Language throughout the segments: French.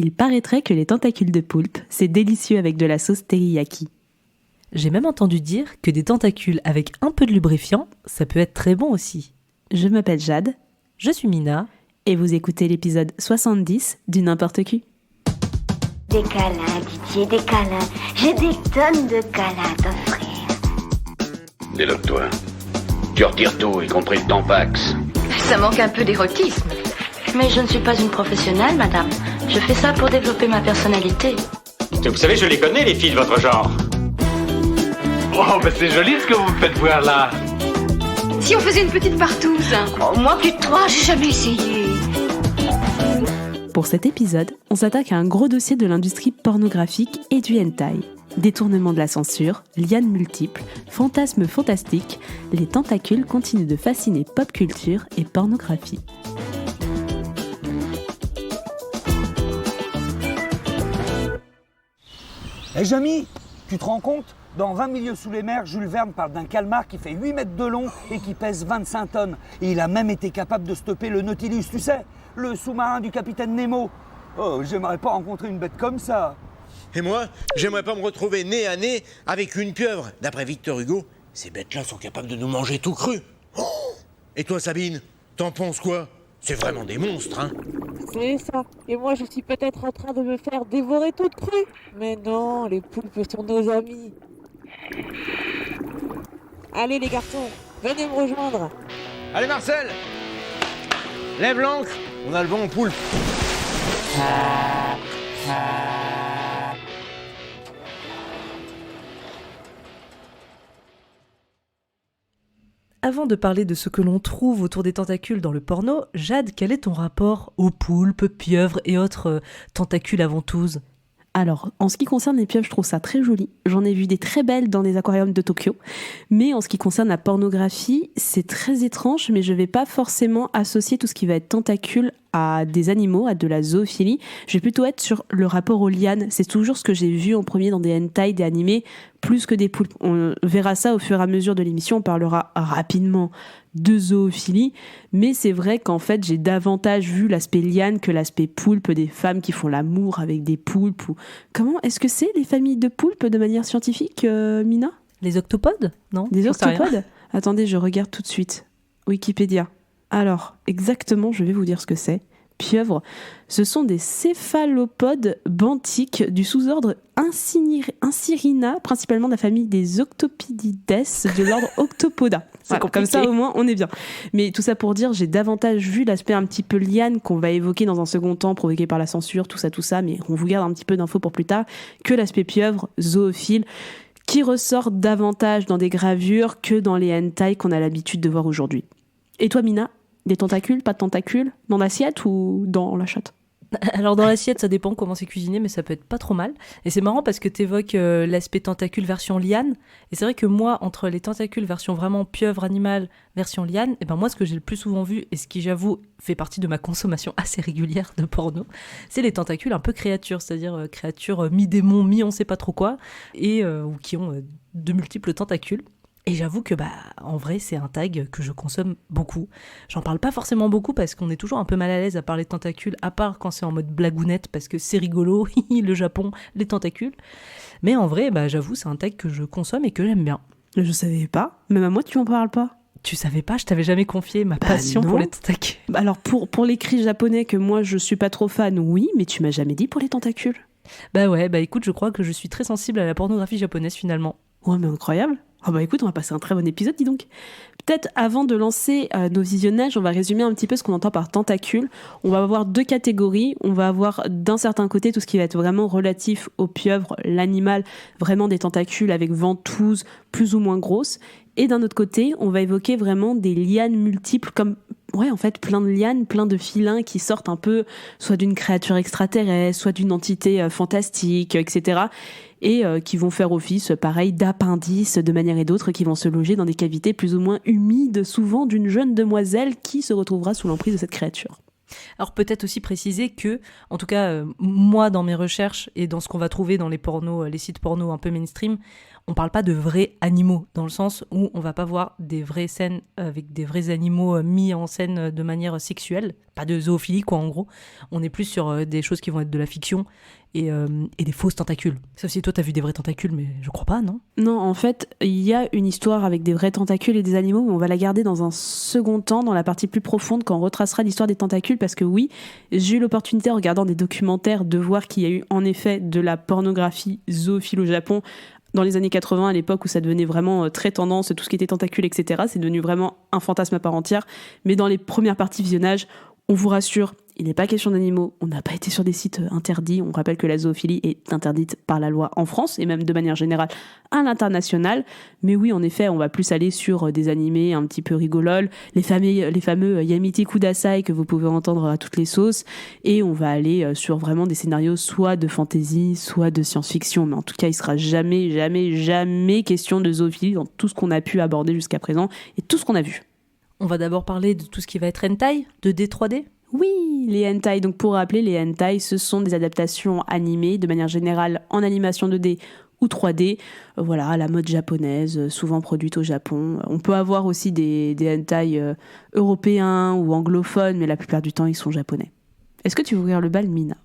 Il paraîtrait que les tentacules de poulpe, c'est délicieux avec de la sauce teriyaki. J'ai même entendu dire que des tentacules avec un peu de lubrifiant, ça peut être très bon aussi. Je m'appelle Jade. Je suis Mina. Et vous écoutez l'épisode 70 du N'importe qui. Des câlins, Didier, des câlins. J'ai des tonnes de câlins à t'offrir. Déloque-toi. Tu retires tout, y compris le Tampax. Ça manque un peu d'érotisme. Mais je ne suis pas une professionnelle, madame. Je fais ça pour développer ma personnalité. Vous savez, je les connais, les filles de votre genre. Oh, ben c'est joli ce que vous me faites voir là. Si on faisait une petite partouze. Oh, moi, plus de 3, j'ai jamais essayé. Pour cet épisode, on s'attaque à un gros dossier de l'industrie pornographique et du hentai. Détournement de la censure, lianes multiples, fantasmes fantastiques, les tentacules continuent de fasciner pop culture et pornographie. Hé Jamy, tu te rends compte ? Dans 20 milieux sous les mers, Jules Verne parle d'un calmar qui fait 8 mètres de long et qui pèse 25 tonnes. Et il a même été capable de stopper le Nautilus, tu sais, le sous-marin du capitaine Nemo. Oh, j'aimerais pas rencontrer une bête comme ça. Et moi, j'aimerais pas me retrouver nez à nez avec une pieuvre. D'après Victor Hugo, ces bêtes-là sont capables de nous manger tout cru. Oh, et toi, Sabine, t'en penses quoi ? C'est vraiment des monstres, hein ? C'est ça. Et moi, je suis peut-être en train de me faire dévorer toute crue. Mais non, les poulpes sont nos amis. Allez les garçons, venez me rejoindre. Allez Marcel, lève l'ancre, on a le vent en poulpe. Avant de parler de ce que l'on trouve autour des tentacules dans le porno, Jade, quel est ton rapport aux poulpes, pieuvres et autres tentacules à ventouses ? Alors, en ce qui concerne les pieuvres, je trouve ça très joli. J'en ai vu des très belles dans les aquariums de Tokyo. Mais en ce qui concerne la pornographie, c'est très étrange, mais je vais pas forcément associer tout ce qui va être tentacule à des animaux, à de la zoophilie. Je vais plutôt être sur le rapport aux lianes. C'est toujours ce que j'ai vu en premier dans des hentai, des animés, plus que des poulpes. On verra ça au fur et à mesure de l'émission. On parlera rapidement de zoophilie. Mais c'est vrai qu'en fait, j'ai davantage vu l'aspect liane que l'aspect poulpe des femmes qui font l'amour avec des poulpes. Ou... Comment est-ce que c'est les familles de poulpes de manière scientifique, Mina ? Les octopodes ? Non ? Des octopodes ? Attendez, je regarde tout de suite. Wikipédia. Alors, exactement, je vais vous dire ce que c'est. Pieuvres, ce sont des céphalopodes benthiques du sous-ordre Incyrina, principalement de la famille des Octopidides de l'ordre Octopoda. Voilà, comme ça, au moins, on est bien. Mais tout ça pour dire, j'ai davantage vu l'aspect un petit peu liane qu'on va évoquer dans un second temps, provoqué par la censure, tout ça, mais on vous garde un petit peu d'infos pour plus tard, que l'aspect pieuvre, zoophile, qui ressort davantage dans des gravures que dans les hentai qu'on a l'habitude de voir aujourd'hui. Et toi, Mina ? Des tentacules, pas de tentacules, dans l'assiette ou dans la chatte ? Alors dans l'assiette, ça dépend comment c'est cuisiné, mais ça peut être pas trop mal. Et c'est marrant parce que t'évoques l'aspect tentacule version liane. Et c'est vrai que moi, entre les tentacules version vraiment pieuvre animale version liane, et ben moi, ce que j'ai le plus souvent vu, et ce qui j'avoue fait partie de ma consommation assez régulière de porno, c'est les tentacules un peu créatures, c'est-à-dire créatures mi-démons, mi-on sait pas trop quoi, et ou qui ont de multiples tentacules. Et j'avoue que en vrai, c'est un tag que je consomme beaucoup. J'en parle pas forcément beaucoup parce qu'on est toujours un peu mal à l'aise à parler de tentacules, à part quand c'est en mode blagounette parce que c'est rigolo, le Japon, les tentacules. Mais en vrai, j'avoue, c'est un tag que je consomme et que j'aime bien. Je savais pas, même à moi tu en parles pas. Tu savais pas, je t'avais jamais confié ma passion pour les tentacules. Alors pour les cris japonais que moi je suis pas trop fan, oui, mais tu m'as jamais dit pour les tentacules. Écoute, je crois que je suis très sensible à la pornographie japonaise finalement. Ouais, mais incroyable. Écoute, on va passer un très bon épisode, dis donc. Peut-être avant de lancer nos visionnages, on va résumer un petit peu ce qu'on entend par tentacule. On va avoir deux catégories. On va avoir d'un certain côté tout ce qui va être vraiment relatif aux pieuvres, l'animal, vraiment des tentacules avec ventouses plus ou moins grosses. Et d'un autre côté, on va évoquer vraiment des lianes multiples comme... Ouais, en fait, plein de lianes, plein de filins qui sortent un peu soit d'une créature extraterrestre, soit d'une entité fantastique, etc. Et qui vont faire office, pareil, d'appendices de manière et d'autre, qui vont se loger dans des cavités plus ou moins humides, souvent d'une jeune demoiselle qui se retrouvera sous l'emprise de cette créature. Alors peut-être aussi préciser que, en tout cas, moi dans mes recherches et dans ce qu'on va trouver dans les pornos, les sites porno un peu mainstream, on parle pas de vrais animaux, dans le sens où on va pas voir des vraies scènes avec des vrais animaux mis en scène de manière sexuelle, pas de zoophilie quoi en gros. On est plus sur des choses qui vont être de la fiction et des fausses tentacules. Sauf si toi t'as vu des vrais tentacules, mais je crois pas, non ? Non, en fait, il y a une histoire avec des vrais tentacules et des animaux, mais on va la garder dans un second temps, dans la partie plus profonde, quand on retracera l'histoire des tentacules, parce que oui, j'ai eu l'opportunité en regardant des documentaires de voir qu'il y a eu en effet de la pornographie zoophile au Japon, dans les années 80, à l'époque où ça devenait vraiment très tendance, tout ce qui était tentacules, etc. C'est devenu vraiment un fantasme à part entière. Mais dans les premières parties visionnage, on vous rassure, il n'est pas question d'animaux, on n'a pas été sur des sites interdits. On rappelle que la zoophilie est interdite par la loi en France, et même de manière générale à l'international. Mais oui, en effet, on va plus aller sur des animés un petit peu rigololes, les fameux Yamiti Kudasai que vous pouvez entendre à toutes les sauces, et on va aller sur vraiment des scénarios soit de fantasy, soit de science-fiction. Mais en tout cas, il sera jamais question de zoophilie dans tout ce qu'on a pu aborder jusqu'à présent, et tout ce qu'on a vu. On va d'abord parler de tout ce qui va être hentai, 2D, 3D. Oui, les hentai. Donc pour rappeler, les hentai, ce sont des adaptations animées, de manière générale en animation 2D ou 3D, voilà, à la mode japonaise, souvent produite au Japon. On peut avoir aussi des hentai européens ou anglophones, mais la plupart du temps, ils sont japonais. Est-ce que tu veux ouvrir le bal, Mina ?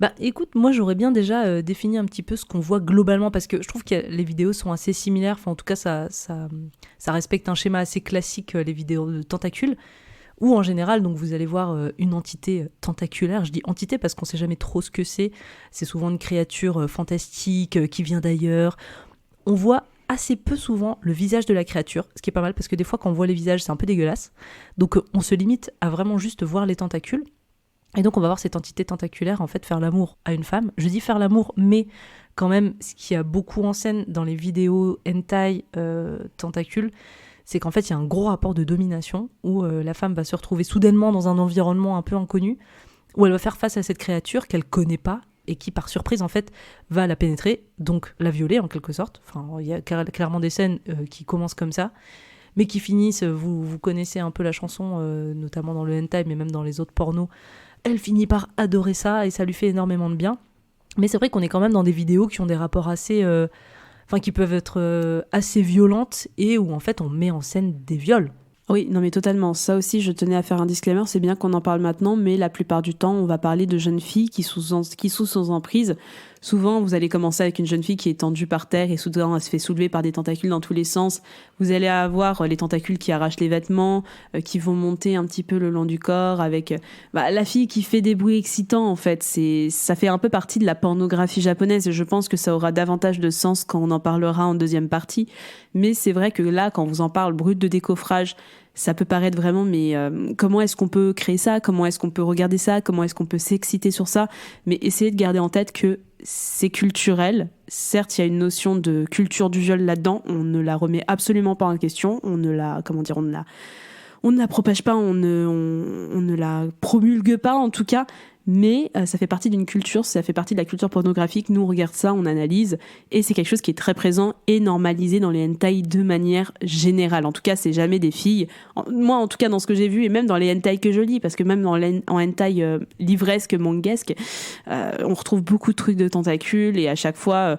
Bah écoute, moi j'aurais bien déjà défini un petit peu ce qu'on voit globalement, parce que je trouve que les vidéos sont assez similaires, enfin en tout cas ça respecte un schéma assez classique, les vidéos de tentacules, où en général donc vous allez voir une entité tentaculaire. Je dis entité parce qu'on sait jamais trop ce que c'est souvent une créature fantastique qui vient d'ailleurs. On voit assez peu souvent le visage de la créature, ce qui est pas mal parce que des fois quand on voit les visages c'est un peu dégueulasse, donc on se limite à vraiment juste voir les tentacules. Et donc on va voir cette entité tentaculaire en fait faire l'amour à une femme. Je dis faire l'amour, mais quand même ce qui a beaucoup en scène dans les vidéos hentai tentacules, c'est qu'en fait il y a un gros rapport de domination où la femme va se retrouver soudainement dans un environnement un peu inconnu, où elle va faire face à cette créature qu'elle connaît pas et qui par surprise en fait va la pénétrer, donc la violer en quelque sorte. Enfin il y a clairement des scènes qui commencent comme ça, mais qui finissent, vous connaissez un peu la chanson, notamment dans le hentai mais même dans les autres pornos. Elle finit par adorer ça et ça lui fait énormément de bien. Mais c'est vrai qu'on est quand même dans des vidéos qui ont des rapports assez... qui peuvent être assez violentes et où en fait on met en scène des viols. Oui, non mais totalement. Ça aussi, je tenais à faire un disclaimer. C'est bien qu'on en parle maintenant, mais la plupart du temps, on va parler de jeunes filles qui sont sous emprise. Souvent, vous allez commencer avec une jeune fille qui est tendue par terre et soudain, elle se fait soulever par des tentacules dans tous les sens. Vous allez avoir les tentacules qui arrachent les vêtements, qui vont monter un petit peu le long du corps avec la fille qui fait des bruits excitants, en fait. Ça fait un peu partie de la pornographie japonaise et je pense que ça aura davantage de sens quand on en parlera en deuxième partie. Mais c'est vrai que là, quand on vous en parle brut de décoffrage, ça peut paraître vraiment, mais comment est-ce qu'on peut créer ça ? Comment est-ce qu'on peut regarder ça ? Comment est-ce qu'on peut s'exciter sur ça ? Mais essayez de garder en tête que c'est culturel. Certes, il y a une notion de culture du viol là-dedans. On ne la remet absolument pas en question. On ne la propage pas, on ne la promulgue pas en tout cas. Mais ça fait partie d'une culture, ça fait partie de la culture pornographique. Nous, on regarde ça, on analyse, et c'est quelque chose qui est très présent et normalisé dans les hentai de manière générale. En tout cas, c'est jamais des filles. Moi, en tout cas, dans ce que j'ai vu, et même dans les hentai que je lis, parce que même en hentai livresque, manguesque, on retrouve beaucoup de trucs de tentacules, et à chaque fois...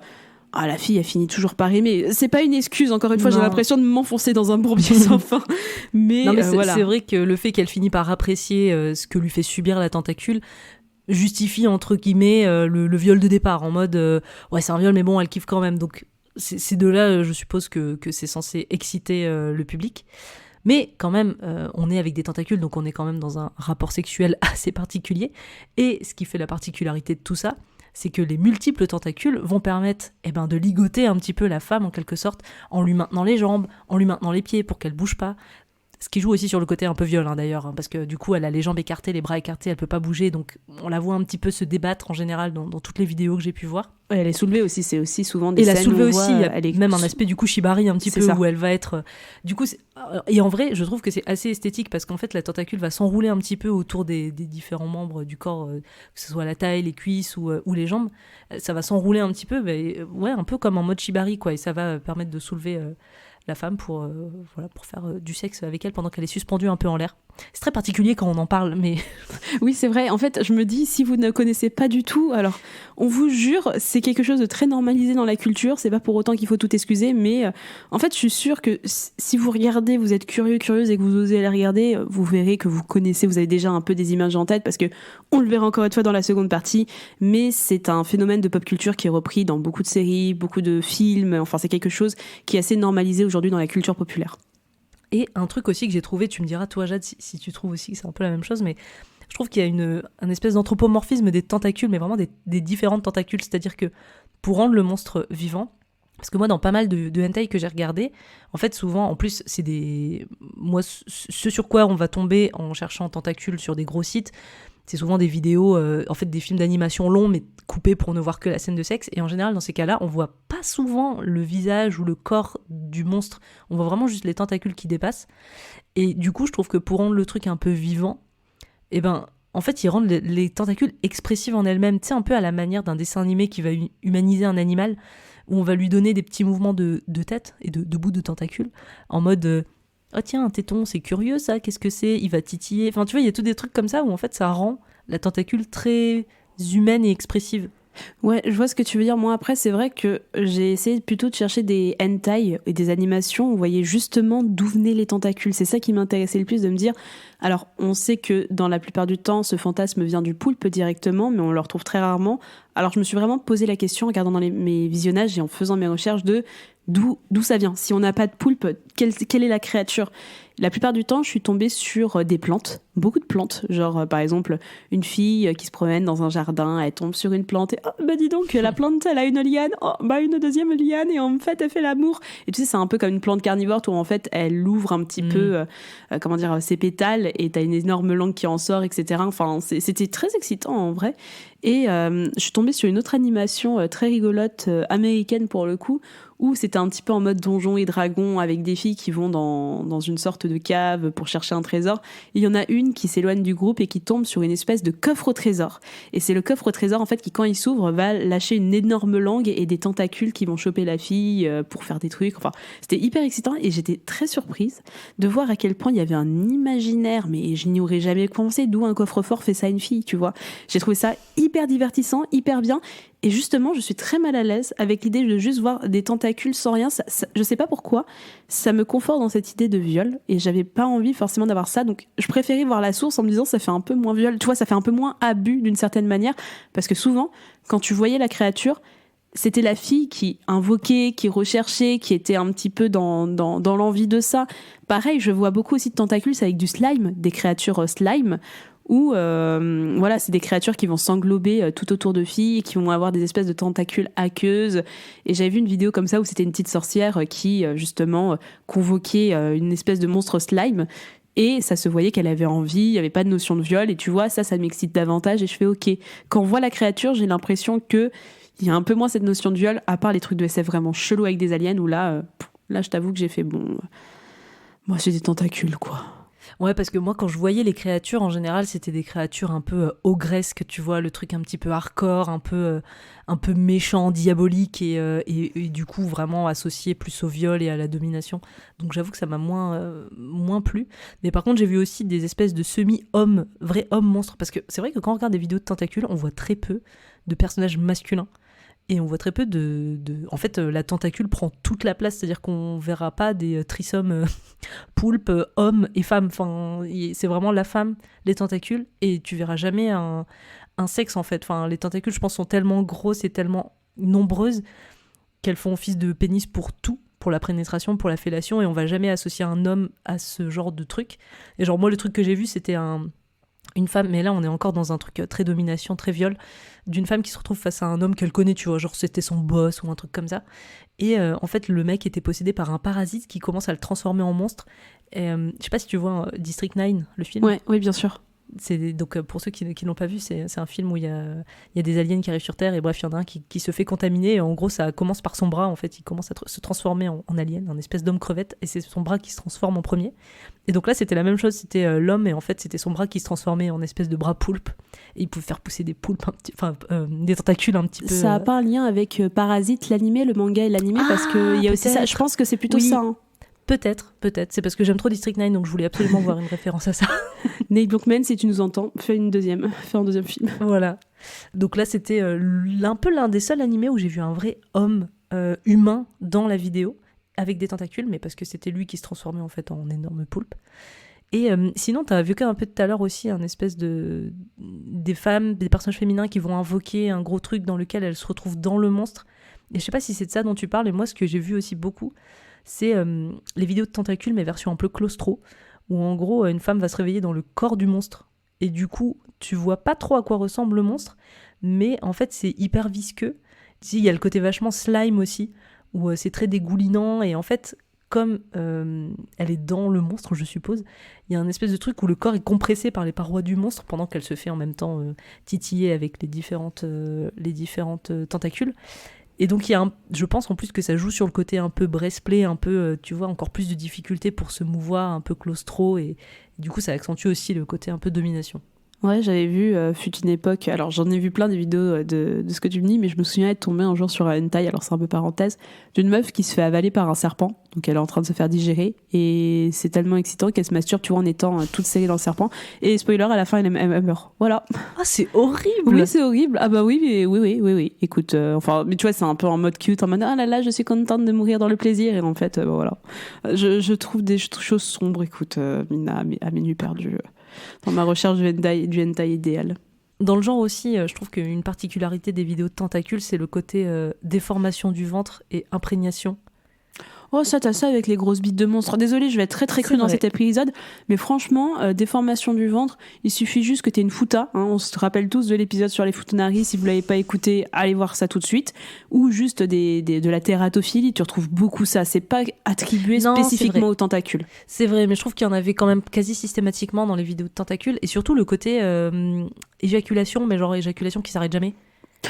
la fille, elle finit toujours par aimer. C'est pas une excuse, encore une fois, j'ai l'impression de m'enfoncer dans un bourbier sans fin. Mais, voilà. C'est vrai que le fait qu'elle finit par apprécier ce que lui fait subir la tentacule justifie, entre guillemets, le viol de départ, en mode ouais, c'est un viol, mais bon, elle kiffe quand même. Donc, c'est de là, je suppose que c'est censé exciter le public. Mais quand même, on est avec des tentacules, donc on est quand même dans un rapport sexuel assez particulier. Et ce qui fait la particularité de tout ça, c'est que les multiples tentacules vont permettre de ligoter un petit peu la femme en quelque sorte, en lui maintenant les jambes, en lui maintenant les pieds pour qu'elle bouge pas. Ce qui joue aussi sur le côté un peu viol d'ailleurs, parce que du coup elle a les jambes écartées, les bras écartés, elle peut pas bouger, donc on la voit un petit peu se débattre en général dans toutes les vidéos que j'ai pu voir. Ouais, elle est soulevée aussi, c'est aussi souvent des scènes où on voit, aussi, il y a même un aspect du coup shibari un petit peu, où elle va être... Du coup, et en vrai, je trouve que c'est assez esthétique, parce qu'en fait la tentacule va s'enrouler un petit peu autour des différents membres du corps, que ce soit la taille, les cuisses ou les jambes. Ça va s'enrouler un petit peu, un peu comme en mode shibari, quoi, et ça va permettre de soulever la femme pour faire du sexe avec elle pendant qu'elle est suspendue un peu en l'air. C'est très particulier quand on en parle, mais... Oui, c'est vrai. En fait, je me dis, si vous ne connaissez pas du tout, alors, on vous jure, c'est quelque chose de très normalisé dans la culture. C'est pas pour autant qu'il faut tout excuser, mais en fait, je suis sûre que si vous regardez, vous êtes curieuse et que vous osez aller regarder, vous verrez que vous connaissez, vous avez déjà un peu des images en tête, parce que on le verra encore une fois dans la seconde partie, mais c'est un phénomène de pop culture qui est repris dans beaucoup de séries, beaucoup de films. Enfin, c'est quelque chose qui est assez normalisé aujourd'hui dans la culture populaire. Et un truc aussi que j'ai trouvé, tu me diras toi Jade si tu trouves aussi que c'est un peu la même chose, mais je trouve qu'il y a un espèce d'anthropomorphisme des tentacules, mais vraiment des différentes tentacules, c'est-à-dire que pour rendre le monstre vivant, parce que moi dans pas mal de hentai que j'ai regardé, en fait souvent, en plus c'est moi ce sur quoi on va tomber en cherchant tentacules sur des gros sites, c'est souvent des vidéos, en fait des films d'animation longs mais coupés pour ne voir que la scène de sexe, et en général dans ces cas-là on voit pas souvent le visage ou le corps du monstre, on voit vraiment juste les tentacules qui dépassent, et du coup je trouve que pour rendre le truc un peu vivant, eh ben en fait ils rendent les tentacules expressives en elles-mêmes, tu sais, un peu à la manière d'un dessin animé qui va humaniser un animal, où on va lui donner des petits mouvements de tête et de bouts de tentacules, en mode oh tiens, un téton, c'est curieux ça, qu'est-ce que c'est, il va titiller. Enfin tu vois, il y a tous des trucs comme ça où en fait ça rend la tentacule très humaine et expressive. Ouais, je vois ce que tu veux dire. Moi, après, c'est vrai que j'ai essayé plutôt de chercher des hentai et des animations où on voyait justement d'où venaient les tentacules. C'est ça qui m'intéressait le plus, de me dire, alors, on sait que dans la plupart du temps, ce fantasme vient du poulpe directement, mais on le retrouve très rarement. Alors, je me suis vraiment posé la question en regardant mes visionnages et en faisant mes recherches de d'où ça vient. Si on n'a pas de poulpe, quelle est la créature ? La plupart du temps, je suis tombée sur des plantes, beaucoup de plantes. Genre, par exemple, une fille qui se promène dans un jardin, elle tombe sur une plante et « Oh, bah dis donc, la plante, elle a une liane. Oh, bah une deuxième liane et en fait, elle fait l'amour. » Et tu sais, c'est un peu comme une plante carnivore où en fait, elle ouvre un petit peu, ses pétales et t'as une énorme langue qui en sort, etc. Enfin, c'était très excitant en vrai. Et je suis tombée sur une autre animation très rigolote, américaine pour le coup, où c'était un petit peu en mode Donjons et Dragons avec des filles qui vont dans une sorte de cave pour chercher un trésor. Et il y en a une qui s'éloigne du groupe et qui tombe sur une espèce de coffre au trésor. Et c'est le coffre au trésor en fait qui, quand il s'ouvre, va lâcher une énorme langue et des tentacules qui vont choper la fille pour faire des trucs. Enfin, c'était hyper excitant et j'étais très surprise de voir à quel point il y avait un imaginaire, mais je n'y aurais jamais pensé, d'où un coffre-fort fait ça à une fille, tu vois. J'ai trouvé ça hyper divertissant, hyper bien. Et justement, je suis très mal à l'aise avec l'idée de juste voir des tentacules sans rien. Je sais pas pourquoi, ça me conforte dans cette idée de viol et j'avais pas envie forcément d'avoir ça. Donc, je préférais voir la source en me disant ça fait un peu moins viol. Tu vois, ça fait un peu moins abus d'une certaine manière. Parce que souvent, quand tu voyais la créature, c'était la fille qui invoquait, qui recherchait, qui était un petit peu dans l'envie de ça. Pareil, je vois beaucoup aussi de tentacules avec du slime, des créatures slime, où c'est des créatures qui vont s'englober tout autour de filles et qui vont avoir des espèces de tentacules aqueuses. Et j'avais vu une vidéo comme ça où c'était une petite sorcière qui justement convoquait une espèce de monstre slime. Et ça se voyait qu'elle avait envie, il n'y avait pas de notion de viol. Et tu vois, ça m'excite davantage. Et je fais OK. Quand on voit la créature, j'ai l'impression qu'il y a un peu moins cette notion de viol, à part les trucs de SF vraiment chelous avec des aliens, où là, je t'avoue que j'ai fait moi, c'est des tentacules, quoi. Ouais, parce que moi, quand je voyais les créatures, en général, c'était des créatures un peu ogresques, tu vois, le truc un petit peu hardcore, un peu méchant, diabolique, et du coup, vraiment associé plus au viol et à la domination. Donc j'avoue que ça m'a moins plu. Mais par contre, j'ai vu aussi des espèces de semi-hommes, vrais hommes monstres, parce que c'est vrai que quand on regarde des vidéos de tentacules, on voit très peu de personnages masculins. Et on voit très peu En fait, la tentacule prend toute la place, c'est-à-dire qu'on verra pas des trisommes poulpes, hommes et femmes. Enfin, c'est vraiment la femme, les tentacules, et tu verras jamais un sexe, en fait. Enfin, les tentacules, je pense, sont tellement grosses et tellement nombreuses qu'elles font office de pénis pour tout, pour la pénétration, pour la fellation, et on va jamais associer un homme à ce genre de truc. Et genre, moi, le truc que j'ai vu, c'était une femme, mais là on est encore dans un truc très domination, très viol, d'une femme qui se retrouve face à un homme qu'elle connaît, tu vois, genre c'était son boss ou un truc comme ça, et en fait le mec était possédé par un parasite qui commence à le transformer en monstre. Et, je sais pas si tu vois District 9, le film. Ouais, oui, bien sûr. Donc pour ceux qui l'ont pas vu, c'est un film où il y a des aliens qui arrivent sur Terre, et bref, il y en a un qui se fait contaminer, et en gros ça commence par son bras, en fait, il commence à se transformer en alien, en espèce d'homme crevette, et c'est son bras qui se transforme en premier. Et donc là c'était la même chose, c'était l'homme, et en fait c'était son bras qui se transformait en espèce de bras poulpe, et il pouvait faire pousser des poulpes, des tentacules un petit peu. Ça a pas un lien avec Parasite, l'animé, le manga et l'animé, parce que il y a aussi ça, je pense que c'est plutôt ça. Hein. Peut-être. C'est parce que j'aime trop District 9, donc je voulais absolument voir une référence à ça. Nate Blankman, si tu nous entends, fais un deuxième film. Voilà. Donc là, c'était un peu l'un des seuls animés où j'ai vu un vrai homme humain dans la vidéo, avec des tentacules, mais parce que c'était lui qui se transformait en fait en énorme poulpe. Et sinon, tu as vu un peu tout à l'heure aussi un espèce des femmes, des personnages féminins qui vont invoquer un gros truc dans lequel elles se retrouvent dans le monstre. Et je sais pas si c'est de ça dont tu parles, et moi, ce que j'ai vu aussi beaucoup, c'est les vidéos de tentacules, mais version un peu claustro, où en gros, une femme va se réveiller dans le corps du monstre, et du coup, tu vois pas trop à quoi ressemble le monstre, mais en fait, c'est hyper visqueux. Il y a le côté vachement slime aussi, où c'est très dégoulinant, et en fait, comme elle est dans le monstre, je suppose, il y a un espèce de truc où le corps est compressé par les parois du monstre, pendant qu'elle se fait en même temps titiller avec les différentes tentacules. Et donc, je pense en plus que ça joue sur le côté un peu breastplay, un peu, tu vois, encore plus de difficulté pour se mouvoir, un peu claustro, et du coup, ça accentue aussi le côté un peu domination. Ouais, j'avais vu, fut une époque, alors j'en ai vu plein des vidéos de ce que tu me dis, mais je me souviens être tombée un jour sur un hentai, alors c'est un peu parenthèse, d'une meuf qui se fait avaler par un serpent, donc elle est en train de se faire digérer, et c'est tellement excitant qu'elle se masturbe, tu vois, en étant toute serrée dans le serpent, et spoiler, à la fin, elle meurt. Voilà. Ah, c'est horrible! Oui, c'est horrible. Ah bah oui, oui. Écoute, mais tu vois, c'est un peu en mode cute, en mode, ah là là, je suis contente de mourir dans le plaisir, et en fait, voilà. Je trouve des choses sombres, écoute, Mina, à mes nuits perdues. Dans ma recherche du hentai idéal. Dans le genre aussi, je trouve qu'une particularité des vidéos de tentacules, c'est le côté déformation du ventre et imprégnation. Oh, ça, t'as ça avec les grosses bites de monstres. Désolée, je vais être très très crue dans cet épisode, mais franchement, déformation du ventre, il suffit juste que t'aies une futa. Hein, on se rappelle tous de l'épisode sur les futonari. Si vous l'avez pas écouté, allez voir ça tout de suite. Ou juste de la tératophilie, tu retrouves beaucoup ça. C'est pas attribué spécifiquement aux tentacules. C'est vrai, mais je trouve qu'il y en avait quand même quasi systématiquement dans les vidéos de tentacules, et surtout le côté éjaculation, mais genre éjaculation qui s'arrête jamais.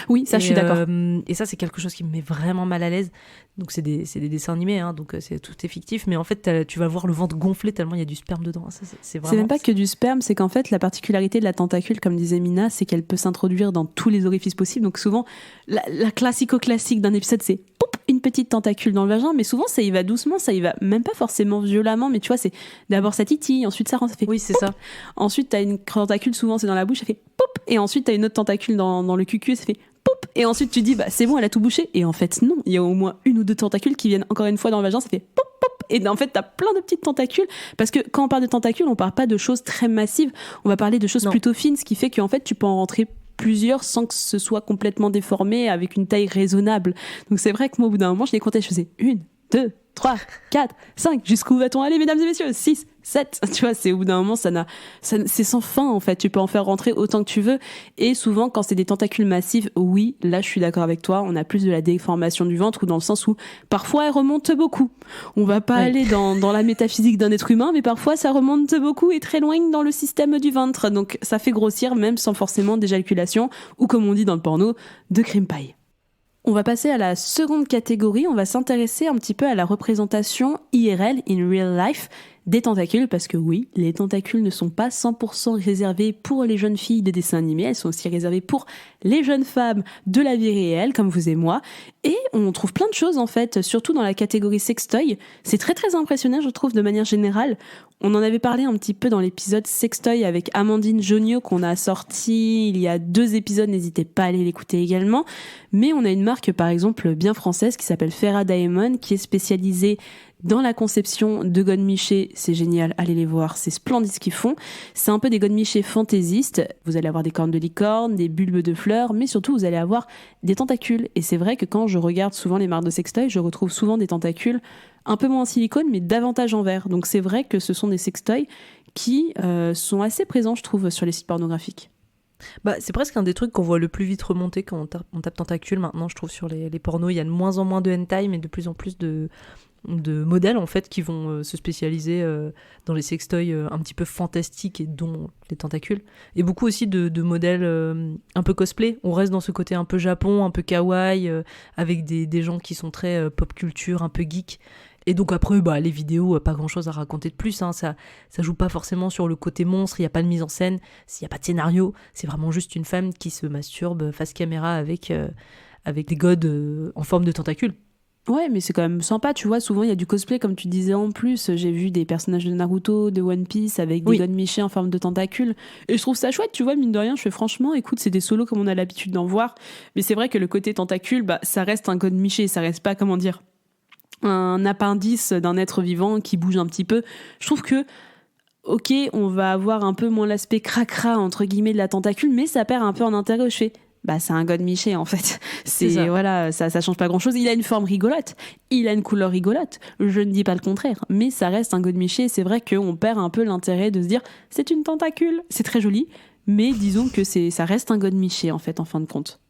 Oui, ça, je suis d'accord. Et ça, c'est quelque chose qui me met vraiment mal à l'aise. Donc, c'est des dessins animés, hein, donc tout est fictif. Mais en fait, tu vas voir le ventre gonfler tellement il y a du sperme dedans. Ça, c'est vraiment... C'est même pas que du sperme, c'est qu'en fait, la particularité de la tentacule, comme disait Mina, c'est qu'elle peut s'introduire dans tous les orifices possibles. Donc, souvent, la classico-classique d'un épisode, c'est poup, une petite tentacule dans le vagin. Mais souvent, ça y va doucement, ça y va même pas forcément violemment. Mais tu vois, c'est d'abord ça titille, ensuite ça rentre, ça fait oui, c'est poup. ça. Ensuite, t'as une tentacule, souvent c'est dans la bouche, ça fait poup. Et ensuite, t'as une autre tentacule dans le cucu, ça fait poup. Et ensuite, tu dis, bah c'est bon, elle a tout bouché. Et en fait, non, il y a au moins une ou deux tentacules qui viennent encore une fois dans le vagin, ça fait poup, poup. Et en fait, t'as plein de petites tentacules. Parce que quand on parle de tentacules, on parle pas de choses très massives. On va parler de choses plutôt fines, ce qui fait qu'en fait, tu peux en rentrer plusieurs sans que ce soit complètement déformé, avec une taille raisonnable. Donc c'est vrai que moi, au bout d'un moment, je les comptais, je faisais 1, 2, 3, 4, 5, jusqu'où va-t-on aller, mesdames et messieurs? 6, 7, tu vois, c'est au bout d'un moment, c'est sans fin, en fait. Tu peux en faire rentrer autant que tu veux. Et souvent, quand c'est des tentacules massifs, oui, là, je suis d'accord avec toi, on a plus de la déformation du ventre, ou dans le sens où, parfois, elle remonte beaucoup. On va pas aller dans la métaphysique d'un être humain, mais parfois, ça remonte beaucoup et très loin dans le système du ventre. Donc, ça fait grossir, même sans forcément d'éjaculation, ou comme on dit dans le porno, de cream pie. On va passer à la seconde catégorie, on va s'intéresser un petit peu à la représentation IRL, in real life, des tentacules, parce que oui, les tentacules ne sont pas 100% réservés pour les jeunes filles des dessins animés, elles sont aussi réservées pour les jeunes femmes de la vie réelle, comme vous et moi, et on trouve plein de choses en fait, surtout dans la catégorie sextoy. C'est très très impressionnant, je trouve, de manière générale. On en avait parlé un petit peu dans l'épisode sextoy avec Amandine Jonio qu'on a sorti il y a 2 épisodes, n'hésitez pas à aller l'écouter également. Mais on a une marque par exemple bien française qui s'appelle Ferra Diamond, qui est spécialisée dans la conception de godemichés. C'est génial, allez les voir, c'est splendide ce qu'ils font. C'est un peu des godemichés fantaisistes. Vous allez avoir des cornes de licorne, des bulbes de fleurs, mais surtout vous allez avoir des tentacules. Et c'est vrai que quand je regarde souvent les marques de sextoy, je retrouve souvent des tentacules un peu moins en silicone, mais davantage en verre. Donc c'est vrai que ce sont des sextoys qui sont assez présents, je trouve, sur les sites pornographiques. Bah, c'est presque un des trucs qu'on voit le plus vite remonter quand on tape tentacules maintenant, je trouve, sur les pornos. Il y a de moins en moins de hentai, mais de plus en plus de modèles en fait qui vont se spécialiser dans les sextoys un petit peu fantastiques et dont les tentacules, et beaucoup aussi de modèles un peu cosplay. On reste dans ce côté un peu Japon, un peu kawaii, avec des gens qui sont très pop culture, un peu geek. Et donc après, les vidéos, pas grand-chose à raconter de plus, hein. Ça joue pas forcément sur le côté monstre, il n'y a pas de mise en scène, il n'y a pas de scénario, c'est vraiment juste une femme qui se masturbe face caméra avec des godes en forme de tentacules. Ouais, mais c'est quand même sympa, tu vois. Souvent, il y a du cosplay, comme tu disais en plus. J'ai vu des personnages de Naruto, de One Piece avec des Gonmiché en forme de tentacules. Et je trouve ça chouette, tu vois, mine de rien. Je fais franchement, écoute, c'est des solos comme on a l'habitude d'en voir. Mais c'est vrai que le côté tentacule, bah, ça reste un Gonmiché. Ça reste pas, comment dire, un appendice d'un être vivant qui bouge un petit peu. Je trouve que, ok, on va avoir un peu moins l'aspect cracra, entre guillemets, de la tentacule, mais ça perd un peu en intérêt. Je fais, bah, c'est un Gonmiché en fait. C'est ça. voilà, ça change pas grand chose. Il a une forme rigolote, il a une couleur rigolote. Je ne dis pas le contraire, mais ça reste un Gonmiché. C'est vrai qu'on perd un peu l'intérêt de se dire c'est une tentacule, c'est très joli, mais disons que ça reste un Gonmiché en fait en fin de compte.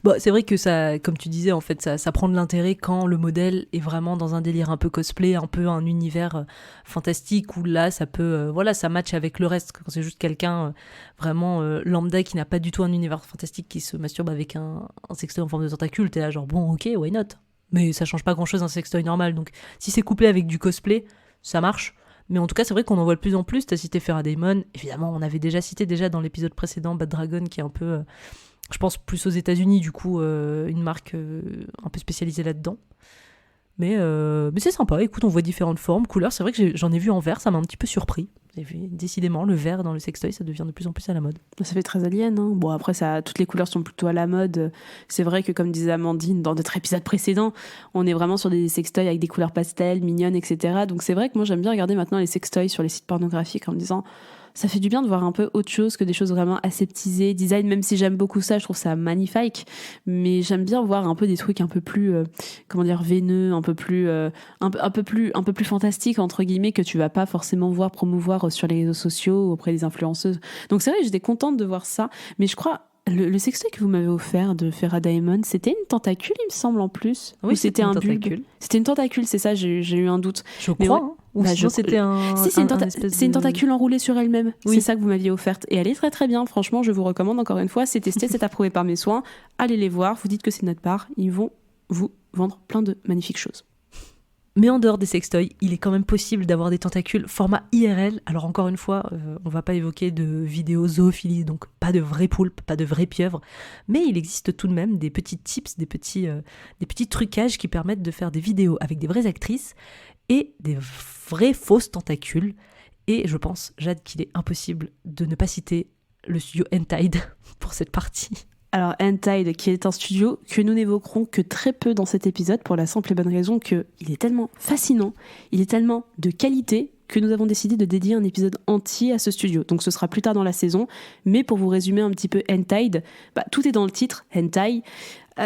Bon, c'est vrai que ça, comme tu disais, en fait, ça prend de l'intérêt quand le modèle est vraiment dans un délire un peu cosplay, un peu un univers fantastique, où là, ça peut, voilà, ça match avec le reste. Quand c'est juste quelqu'un vraiment lambda qui n'a pas du tout un univers fantastique, qui se masturbe avec un sextoy en forme de tentacule, t'es là genre, bon, ok, why not? Mais ça change pas grand-chose d'un sextoy normal. Donc, si c'est couplé avec du cosplay, ça marche. Mais en tout cas, c'est vrai qu'on en voit de plus en plus. T'as cité Farah Damon. Évidemment, on avait déjà cité dans l'épisode précédent Bad Dragon, qui est un peu... je pense plus aux États-Unis, du coup, une marque un peu spécialisée là-dedans. Mais c'est sympa, écoute, on voit différentes formes, couleurs. C'est vrai que j'en ai vu en vert, ça m'a un petit peu surpris. Décidément, le vert dans le sextoy, ça devient de plus en plus à la mode. Ça fait très alien, hein. Bon, après, toutes les couleurs sont plutôt à la mode. C'est vrai que, comme disait Amandine dans notre épisode précédent, on est vraiment sur des sextoys avec des couleurs pastel, mignonnes, etc. Donc c'est vrai que moi, j'aime bien regarder maintenant les sextoys sur les sites pornographiques en me disant... Ça fait du bien de voir un peu autre chose que des choses vraiment aseptisées, design, même si j'aime beaucoup ça, je trouve ça magnifique, mais j'aime bien voir un peu des trucs un peu plus, comment dire, veineux, un peu plus fantastique, entre guillemets, que tu vas pas forcément voir promouvoir sur les réseaux sociaux auprès des influenceuses. Donc c'est vrai, j'étais contente de voir ça, mais je crois... Le sextoy que vous m'avez offert de Farah Damon, c'était une tentacule, il me semble, en plus. Oui, ou c'était un bulbe. tentacule. C'était une tentacule, c'est ça, j'ai eu un doute. Je Mais crois, ouais. hein. Ou Bah, sinon c'était un... Si, c'est une tentacule enroulée sur elle-même. Oui. C'est ça que vous m'aviez offerte. Et elle est très très bien. Franchement, je vous recommande encore une fois. C'est testé, c'est approuvé par mes soins. Allez les voir, vous dites que c'est de notre part. Ils vont vous vendre plein de magnifiques choses. Mais en dehors des sextoys, il est quand même possible d'avoir des tentacules format IRL. Alors encore une fois, on va pas évoquer de vidéos zoophilie, donc pas de vrais poulpes, pas de vraies pieuvres, mais il existe tout de même des petits tips, des petits trucages qui permettent de faire des vidéos avec des vraies actrices et des vraies fausses tentacules. Et je pense, Jade, qu'il est impossible de ne pas citer le studio N-Tide pour cette partie. Alors N-Tide, qui est un studio que nous n'évoquerons que très peu dans cet épisode, pour la simple et bonne raison qu'il est tellement fascinant, il est tellement de qualité, que nous avons décidé de dédier un épisode entier à ce studio. Donc ce sera plus tard dans la saison, mais pour vous résumer un petit peu N-Tide, tout est dans le titre, Hentai.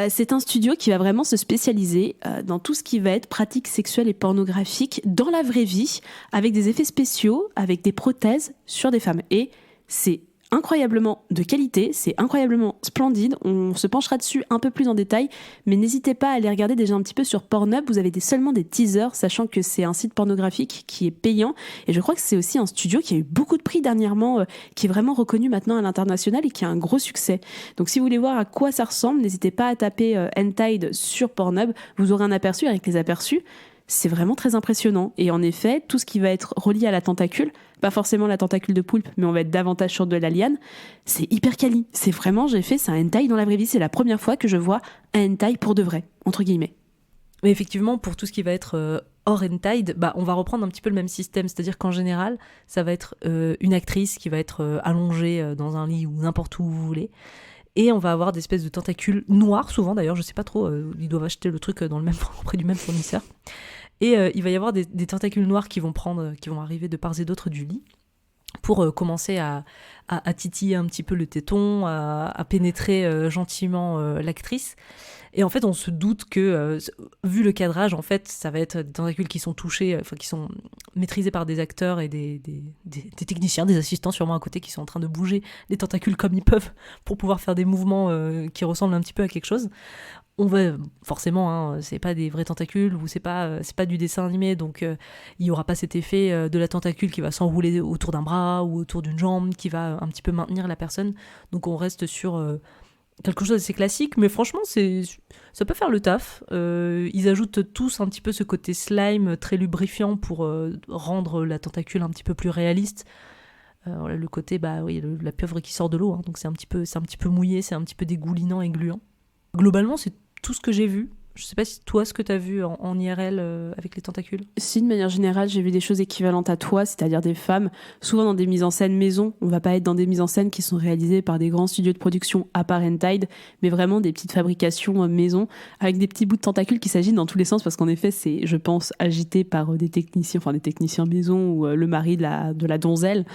C'est un studio qui va vraiment se spécialiser dans tout ce qui va être pratique sexuelle et pornographique dans la vraie vie, avec des effets spéciaux, avec des prothèses sur des femmes. Et c'est incroyablement de qualité, c'est incroyablement splendide. On se penchera dessus un peu plus en détail, mais n'hésitez pas à aller regarder déjà un petit peu sur Pornhub. Vous avez seulement des teasers, sachant que c'est un site pornographique qui est payant. Et je crois que c'est aussi un studio qui a eu beaucoup de prix dernièrement, qui est vraiment reconnu maintenant à l'international et qui a un gros succès. Donc si vous voulez voir à quoi ça ressemble, n'hésitez pas à taper N-Tide sur Pornhub. Vous aurez un aperçu. Avec les aperçus, c'est vraiment très impressionnant. Et en effet, tout ce qui va être relié à la tentacule, pas forcément la tentacule de poulpe, mais on va être davantage sur de la liane, c'est hyper quali. C'est vraiment, c'est un hentai dans la vraie vie. C'est la première fois que je vois un hentai pour de vrai, entre guillemets. Mais effectivement, pour tout ce qui va être hors N-Tide, on va reprendre un petit peu le même système. C'est-à-dire qu'en général, ça va être une actrice qui va être allongée dans un lit ou n'importe où vous voulez. Et on va avoir des espèces de tentacules noirs, souvent d'ailleurs, je sais pas trop, ils doivent acheter le truc auprès du même fournisseur. Et il va y avoir des tentacules noirs qui vont arriver de part et d'autre du lit pour commencer à titiller un petit peu le téton, à pénétrer gentiment l'actrice. Et en fait, on se doute que, vu le cadrage, en fait, ça va être des tentacules qui sont touchés, qui sont maîtrisés par des acteurs et des techniciens, des assistants sûrement à côté qui sont en train de bouger les tentacules comme ils peuvent pour pouvoir faire des mouvements qui ressemblent un petit peu à quelque chose. On va forcément, c'est pas des vrais tentacules ou c'est pas du dessin animé, donc il y aura pas cet effet de la tentacule qui va s'enrouler autour d'un bras ou autour d'une jambe qui va un petit peu maintenir la personne. Donc on reste sur quelque chose d'assez classique, mais franchement ça peut faire le taf. Ils ajoutent tous un petit peu ce côté slime très lubrifiant pour rendre la tentacule un petit peu plus réaliste. Le côté la pieuvre qui sort de l'eau, donc c'est un petit peu mouillé, c'est un petit peu dégoulinant et gluant. Globalement, c'est tout ce que j'ai vu. Je sais pas si toi, ce que t'as vu en IRL avec les tentacules. Si, de manière générale, j'ai vu des choses équivalentes à toi, c'est-à-dire des femmes, souvent dans des mises en scène maison. On va pas être dans des mises en scène qui sont réalisées par des grands studios de production à part Tide, mais vraiment des petites fabrications maison, avec des petits bouts de tentacules qui s'agitent dans tous les sens, parce qu'en effet, c'est, je pense, agité par des techniciens maison ou le mari de la donzelle,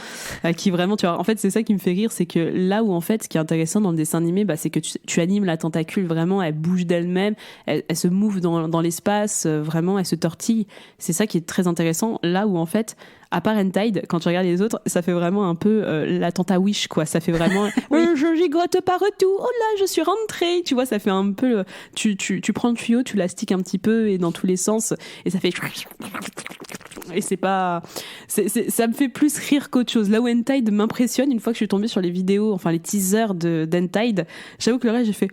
qui vraiment, tu vois, en fait, c'est ça qui me fait rire, c'est que là où, en fait, ce qui est intéressant dans le dessin animé, c'est que tu animes la tentacule, vraiment, elle bouge d'elle-même, elle se move dans l'espace, vraiment, elle se tortille. C'est ça qui est très intéressant. Là où, en fait, à part Tide, quand tu regardes les autres, ça fait vraiment un peu la tante à Wish, quoi. Ça fait vraiment je gigote partout, oh là, je suis rentrée. Tu vois, ça fait un peu. Tu prends le tuyau, tu l'astiques un petit peu et dans tous les sens, et ça fait. Et c'est pas. Ça me fait plus rire qu'autre chose. Là où Tide m'impressionne, une fois que je suis tombée sur les vidéos, enfin les teasers d'Tide, j'avoue que le reste, j'ai fait.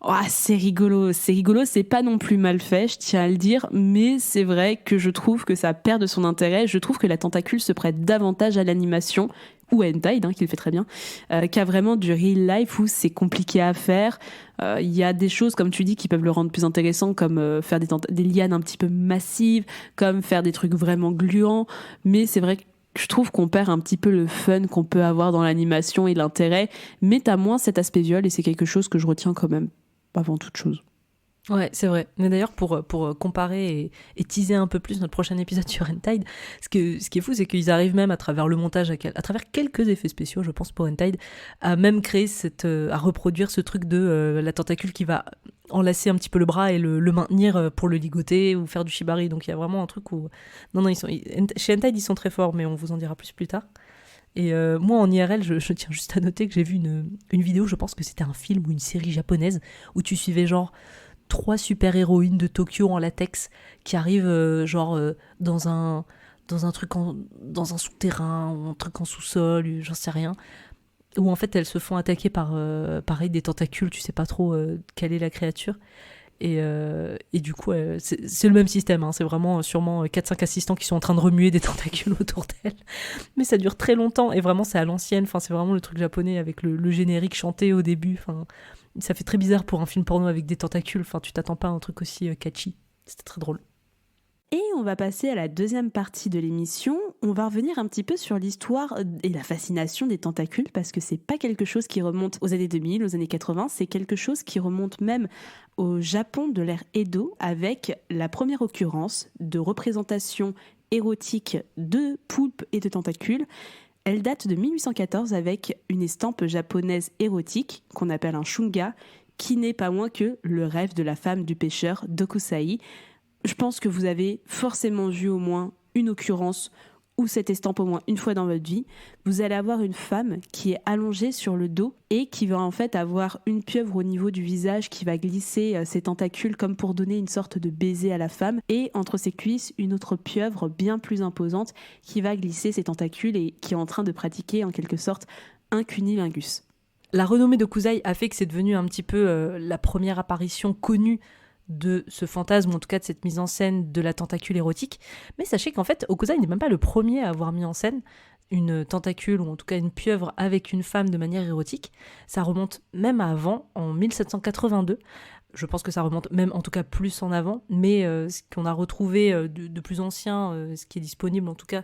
Oh, c'est rigolo, c'est pas non plus mal fait, je tiens à le dire, mais c'est vrai que je trouve que ça perd de son intérêt. Je trouve que la tentacule se prête davantage à l'animation, ou à Tide, qui le fait très bien, qu'à vraiment du real life où c'est compliqué à faire. Il y a des choses, comme tu dis, qui peuvent le rendre plus intéressant, comme faire des lianes un petit peu massives, comme faire des trucs vraiment gluants, mais c'est vrai que je trouve qu'on perd un petit peu le fun qu'on peut avoir dans l'animation et l'intérêt, mais t'as moins cet aspect visuel et c'est quelque chose que je retiens quand même avant toute chose. Ouais, c'est vrai. Mais d'ailleurs, pour comparer et teaser un peu plus notre prochain épisode sur Tide, ce qui est fou, c'est qu'ils arrivent même à travers le montage, à travers quelques effets spéciaux, je pense, pour Tide, à même créer à reproduire ce truc de la tentacule qui va enlacer un petit peu le bras et le maintenir pour le ligoter ou faire du shibari. Donc il y a vraiment un truc où... Non, chez Tide, ils sont très forts, mais on vous en dira plus tard. Et moi, en IRL, je tiens juste à noter que j'ai vu une vidéo, je pense que c'était un film ou une série japonaise, où tu suivais genre 3 super-héroïnes de Tokyo en latex qui arrivent dans un truc dans un souterrain ou un truc en sous-sol, j'en sais rien, où en fait elles se font attaquer par pareil des tentacules, tu sais pas trop quelle est la créature. Et du coup, c'est le même système, c'est vraiment sûrement 4-5 assistants qui sont en train de remuer des tentacules autour d'elle. Mais ça dure très longtemps, et vraiment c'est à l'ancienne, c'est vraiment le truc japonais avec le générique chanté au début. Ça fait très bizarre pour un film porno avec des tentacules, tu t'attends pas à un truc aussi catchy. C'était très drôle. Et on va passer à la deuxième partie de l'émission. On va revenir un petit peu sur l'histoire et la fascination des tentacules, parce que c'est pas quelque chose qui remonte aux années 2000, aux années 80, c'est quelque chose qui remonte même au Japon de l'ère Edo, avec la première occurrence de représentation érotique de poulpes et de tentacules. Elle date de 1814 avec une estampe japonaise érotique qu'on appelle un shunga, qui n'est pas moins que le rêve de la femme du pêcheur Dokusai. Je pense que vous avez forcément vu au moins une occurrence ou cette estampe au moins une fois dans votre vie. Vous allez avoir une femme qui est allongée sur le dos et qui va en fait avoir une pieuvre au niveau du visage qui va glisser ses tentacules comme pour donner une sorte de baiser à la femme, et entre ses cuisses une autre pieuvre bien plus imposante qui va glisser ses tentacules et qui est en train de pratiquer en quelque sorte un cunnilingus. La renommée de Kusai a fait que c'est devenu un petit peu la première apparition connue de ce fantasme, ou en tout cas de cette mise en scène de la tentacule érotique. Mais sachez qu'en fait, Hokusai n'est même pas le premier à avoir mis en scène une tentacule, ou en tout cas une pieuvre avec une femme de manière érotique. Ça remonte même avant, en 1782. Je pense que ça remonte même en tout cas plus en avant, mais ce qu'on a retrouvé de plus ancien, ce qui est disponible en tout cas,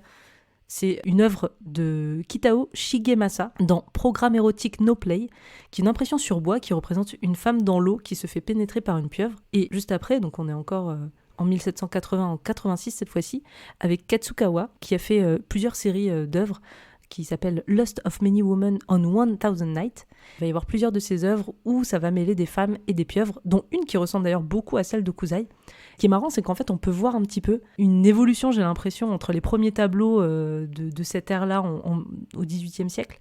c'est une œuvre de Kitao Shigemasa dans Programme érotique No Play, qui est une impression sur bois qui représente une femme dans l'eau qui se fait pénétrer par une pieuvre. Et juste après, donc on est encore en 1780, en 86 cette fois-ci, avec Katsukawa, qui a fait plusieurs séries d'œuvres qui s'appelle Lust of Many Women on 1000 Nights. Il va y avoir plusieurs de ces œuvres où ça va mêler des femmes et des pieuvres, dont une qui ressemble d'ailleurs beaucoup à celle de Kusai. Ce qui est marrant, c'est qu'en fait, on peut voir un petit peu une évolution, j'ai l'impression, entre les premiers tableaux de cette ère-là au XVIIIe siècle,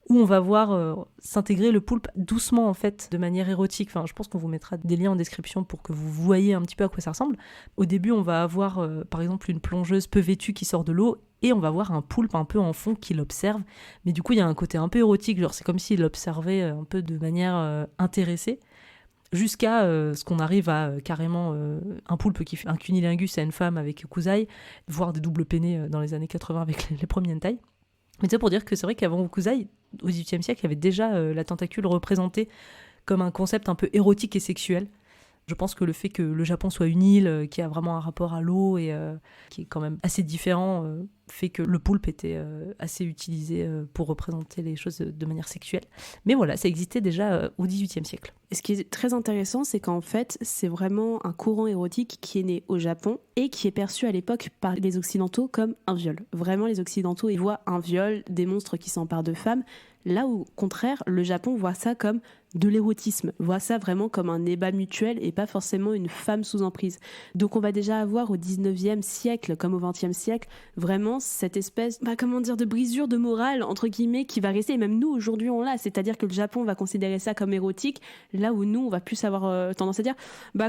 où on va voir s'intégrer le poulpe doucement, en fait, de manière érotique. Je pense qu'on vous mettra des liens en description pour que vous voyez un petit peu à quoi ça ressemble. Au début, on va avoir, par exemple, une plongeuse peu vêtue qui sort de l'eau, et on va voir un poulpe un peu en fond qui l'observe. Mais du coup, il y a un côté un peu érotique, genre c'est comme s'il l'observait un peu de manière intéressée, jusqu'à ce qu'on arrive à carrément un poulpe qui fait un cunnilingus à une femme avec Kusai, voire des doubles peinés dans les années 80 avec les premiers hentai. Mais c'est pour dire que c'est vrai qu'avant Kusai, au XVIIIe siècle, il y avait déjà la tentacule représentée comme un concept un peu érotique et sexuel. Je pense que le fait que le Japon soit une île qui a vraiment un rapport à l'eau et qui est quand même assez différent fait que le poulpe était assez utilisé pour représenter les choses de manière sexuelle. Mais voilà, ça existait déjà au XVIIIe siècle. Et ce qui est très intéressant, c'est qu'en fait, c'est vraiment un courant érotique qui est né au Japon et qui est perçu à l'époque par les Occidentaux comme un viol. Vraiment, les Occidentaux, ils voient un viol, des monstres qui s'emparent de femmes. Là où, au contraire, le Japon voit ça comme de l'érotisme, voit ça vraiment comme un ébat mutuel et pas forcément une femme sous emprise. Donc on va déjà avoir au 19e siècle, comme au 20e siècle, vraiment cette espèce, de brisure de morale, entre guillemets, qui va rester, et même nous aujourd'hui on l'a, c'est-à-dire que le Japon va considérer ça comme érotique, là où nous on va plus avoir tendance à dire,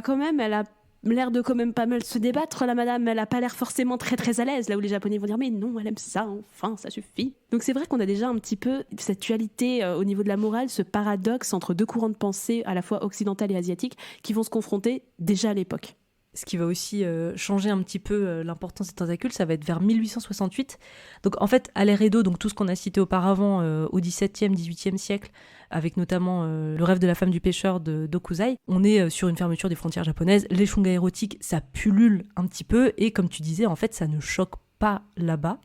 quand même elle a l'air de quand même pas mal se débattre, la madame, elle a pas l'air forcément très très à l'aise, là où les Japonais vont dire mais non, elle aime ça, enfin, ça suffit. Donc c'est vrai qu'on a déjà un petit peu cette dualité au niveau de la morale, ce paradoxe entre deux courants de pensée à la fois occidental et asiatique qui vont se confronter déjà à l'époque. Ce qui va aussi changer un petit peu l'importance des tentacules, ça va être vers 1868. Donc en fait, à l'ère Edo, donc tout ce qu'on a cité auparavant au XVIIe, XVIIIe siècle, avec notamment le rêve de la femme du pêcheur de Dokuzai, on est sur une fermeture des frontières japonaises. Les shunga érotiques, ça pullule un petit peu et comme tu disais, en fait, ça ne choque pas là-bas.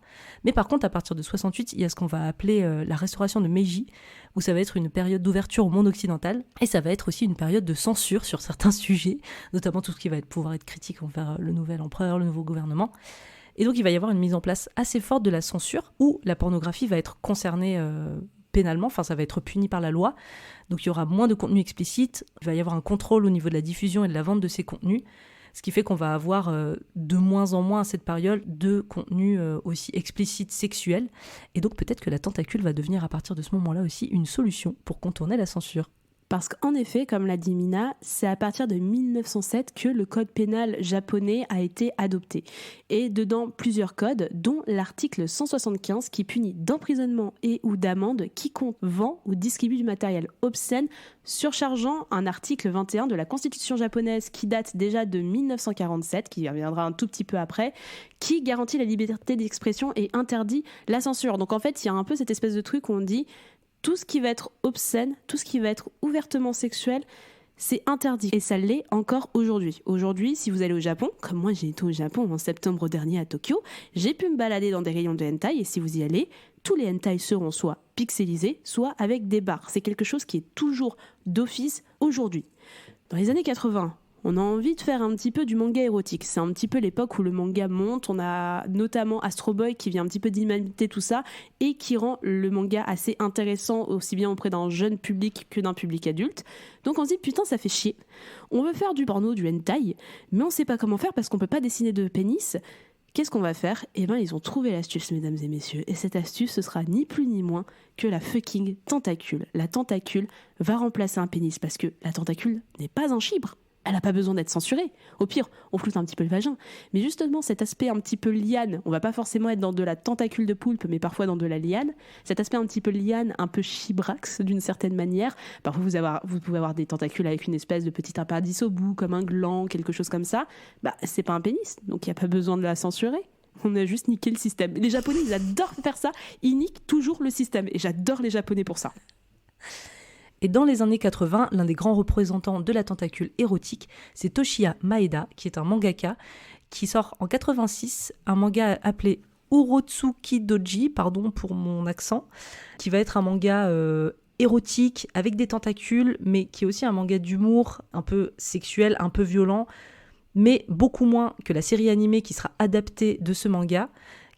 Mais par contre, à partir de 68, il y a ce qu'on va appeler la restauration de Meiji, où ça va être une période d'ouverture au monde occidental, et ça va être aussi une période de censure sur certains sujets, notamment tout ce qui va pouvoir être critique envers le nouvel empereur, le nouveau gouvernement. Et donc il va y avoir une mise en place assez forte de la censure, où la pornographie va être concernée pénalement, enfin ça va être puni par la loi, donc il y aura moins de contenu explicite, il va y avoir un contrôle au niveau de la diffusion et de la vente de ces contenus, ce qui fait qu'on va avoir de moins en moins à cette période de contenu aussi explicite sexuel. Et donc peut-être que la tentacule va devenir à partir de ce moment-là aussi une solution pour contourner la censure. Parce qu'en effet, comme l'a dit Mina, c'est à partir de 1907 que le code pénal japonais a été adopté. Et dedans, plusieurs codes, dont l'article 175 qui punit d'emprisonnement et ou d'amende quiconque vend ou distribue du matériel obscène, surchargeant un article 21 de la Constitution japonaise qui date déjà de 1947, qui reviendra un tout petit peu après, qui garantit la liberté d'expression et interdit la censure. Donc en fait, il y a un peu cette espèce de truc où on dit tout ce qui va être obscène, tout ce qui va être ouvertement sexuel, c'est interdit. Et ça l'est encore aujourd'hui. Aujourd'hui, si vous allez au Japon, comme moi j'ai été au Japon en septembre dernier à Tokyo, j'ai pu me balader dans des rayons de hentai, et si vous y allez, tous les hentai seront soit pixelisés, soit avec des barres. C'est quelque chose qui est toujours d'office aujourd'hui. Dans les années 80, on a envie de faire un petit peu du manga érotique. C'est un petit peu l'époque où le manga monte. On a notamment Astro Boy qui vient un petit peu dynamiter tout ça et qui rend le manga assez intéressant aussi bien auprès d'un jeune public que d'un public adulte. Donc on se dit putain ça fait chier. On veut faire du porno, du hentai, mais on sait pas comment faire parce qu'on peut pas dessiner de pénis. Qu'est-ce qu'on va faire ? Eh ben ils ont trouvé l'astuce, mesdames et messieurs. Et cette astuce, ce sera ni plus ni moins que la fucking tentacule. La tentacule va remplacer un pénis parce que la tentacule n'est pas un chibre. Elle n'a pas besoin d'être censurée. Au pire, on floute un petit peu le vagin. Mais justement, cet aspect un petit peu liane, on va pas forcément être dans de la tentacule de poulpe, mais parfois dans de la liane. Cet aspect un petit peu liane, un peu chibrax d'une certaine manière. Parfois, vous pouvez avoir des tentacules avec une espèce de petit appendice au bout, comme un gland, quelque chose comme ça. C'est pas un pénis, donc il n'y a pas besoin de la censurer. On a juste niqué le système. Les Japonais, ils adorent faire ça. Ils niquent toujours le système. Et j'adore les Japonais pour ça. Et dans les années 80, l'un des grands représentants de la tentacule érotique, c'est Toshiya Maeda, qui est un mangaka, qui sort en 86 un manga appelé Urotsuki Doji, pardon pour mon accent, qui va être un manga érotique avec des tentacules, mais qui est aussi un manga d'humour, un peu sexuel, un peu violent, mais beaucoup moins que la série animée qui sera adaptée de ce manga,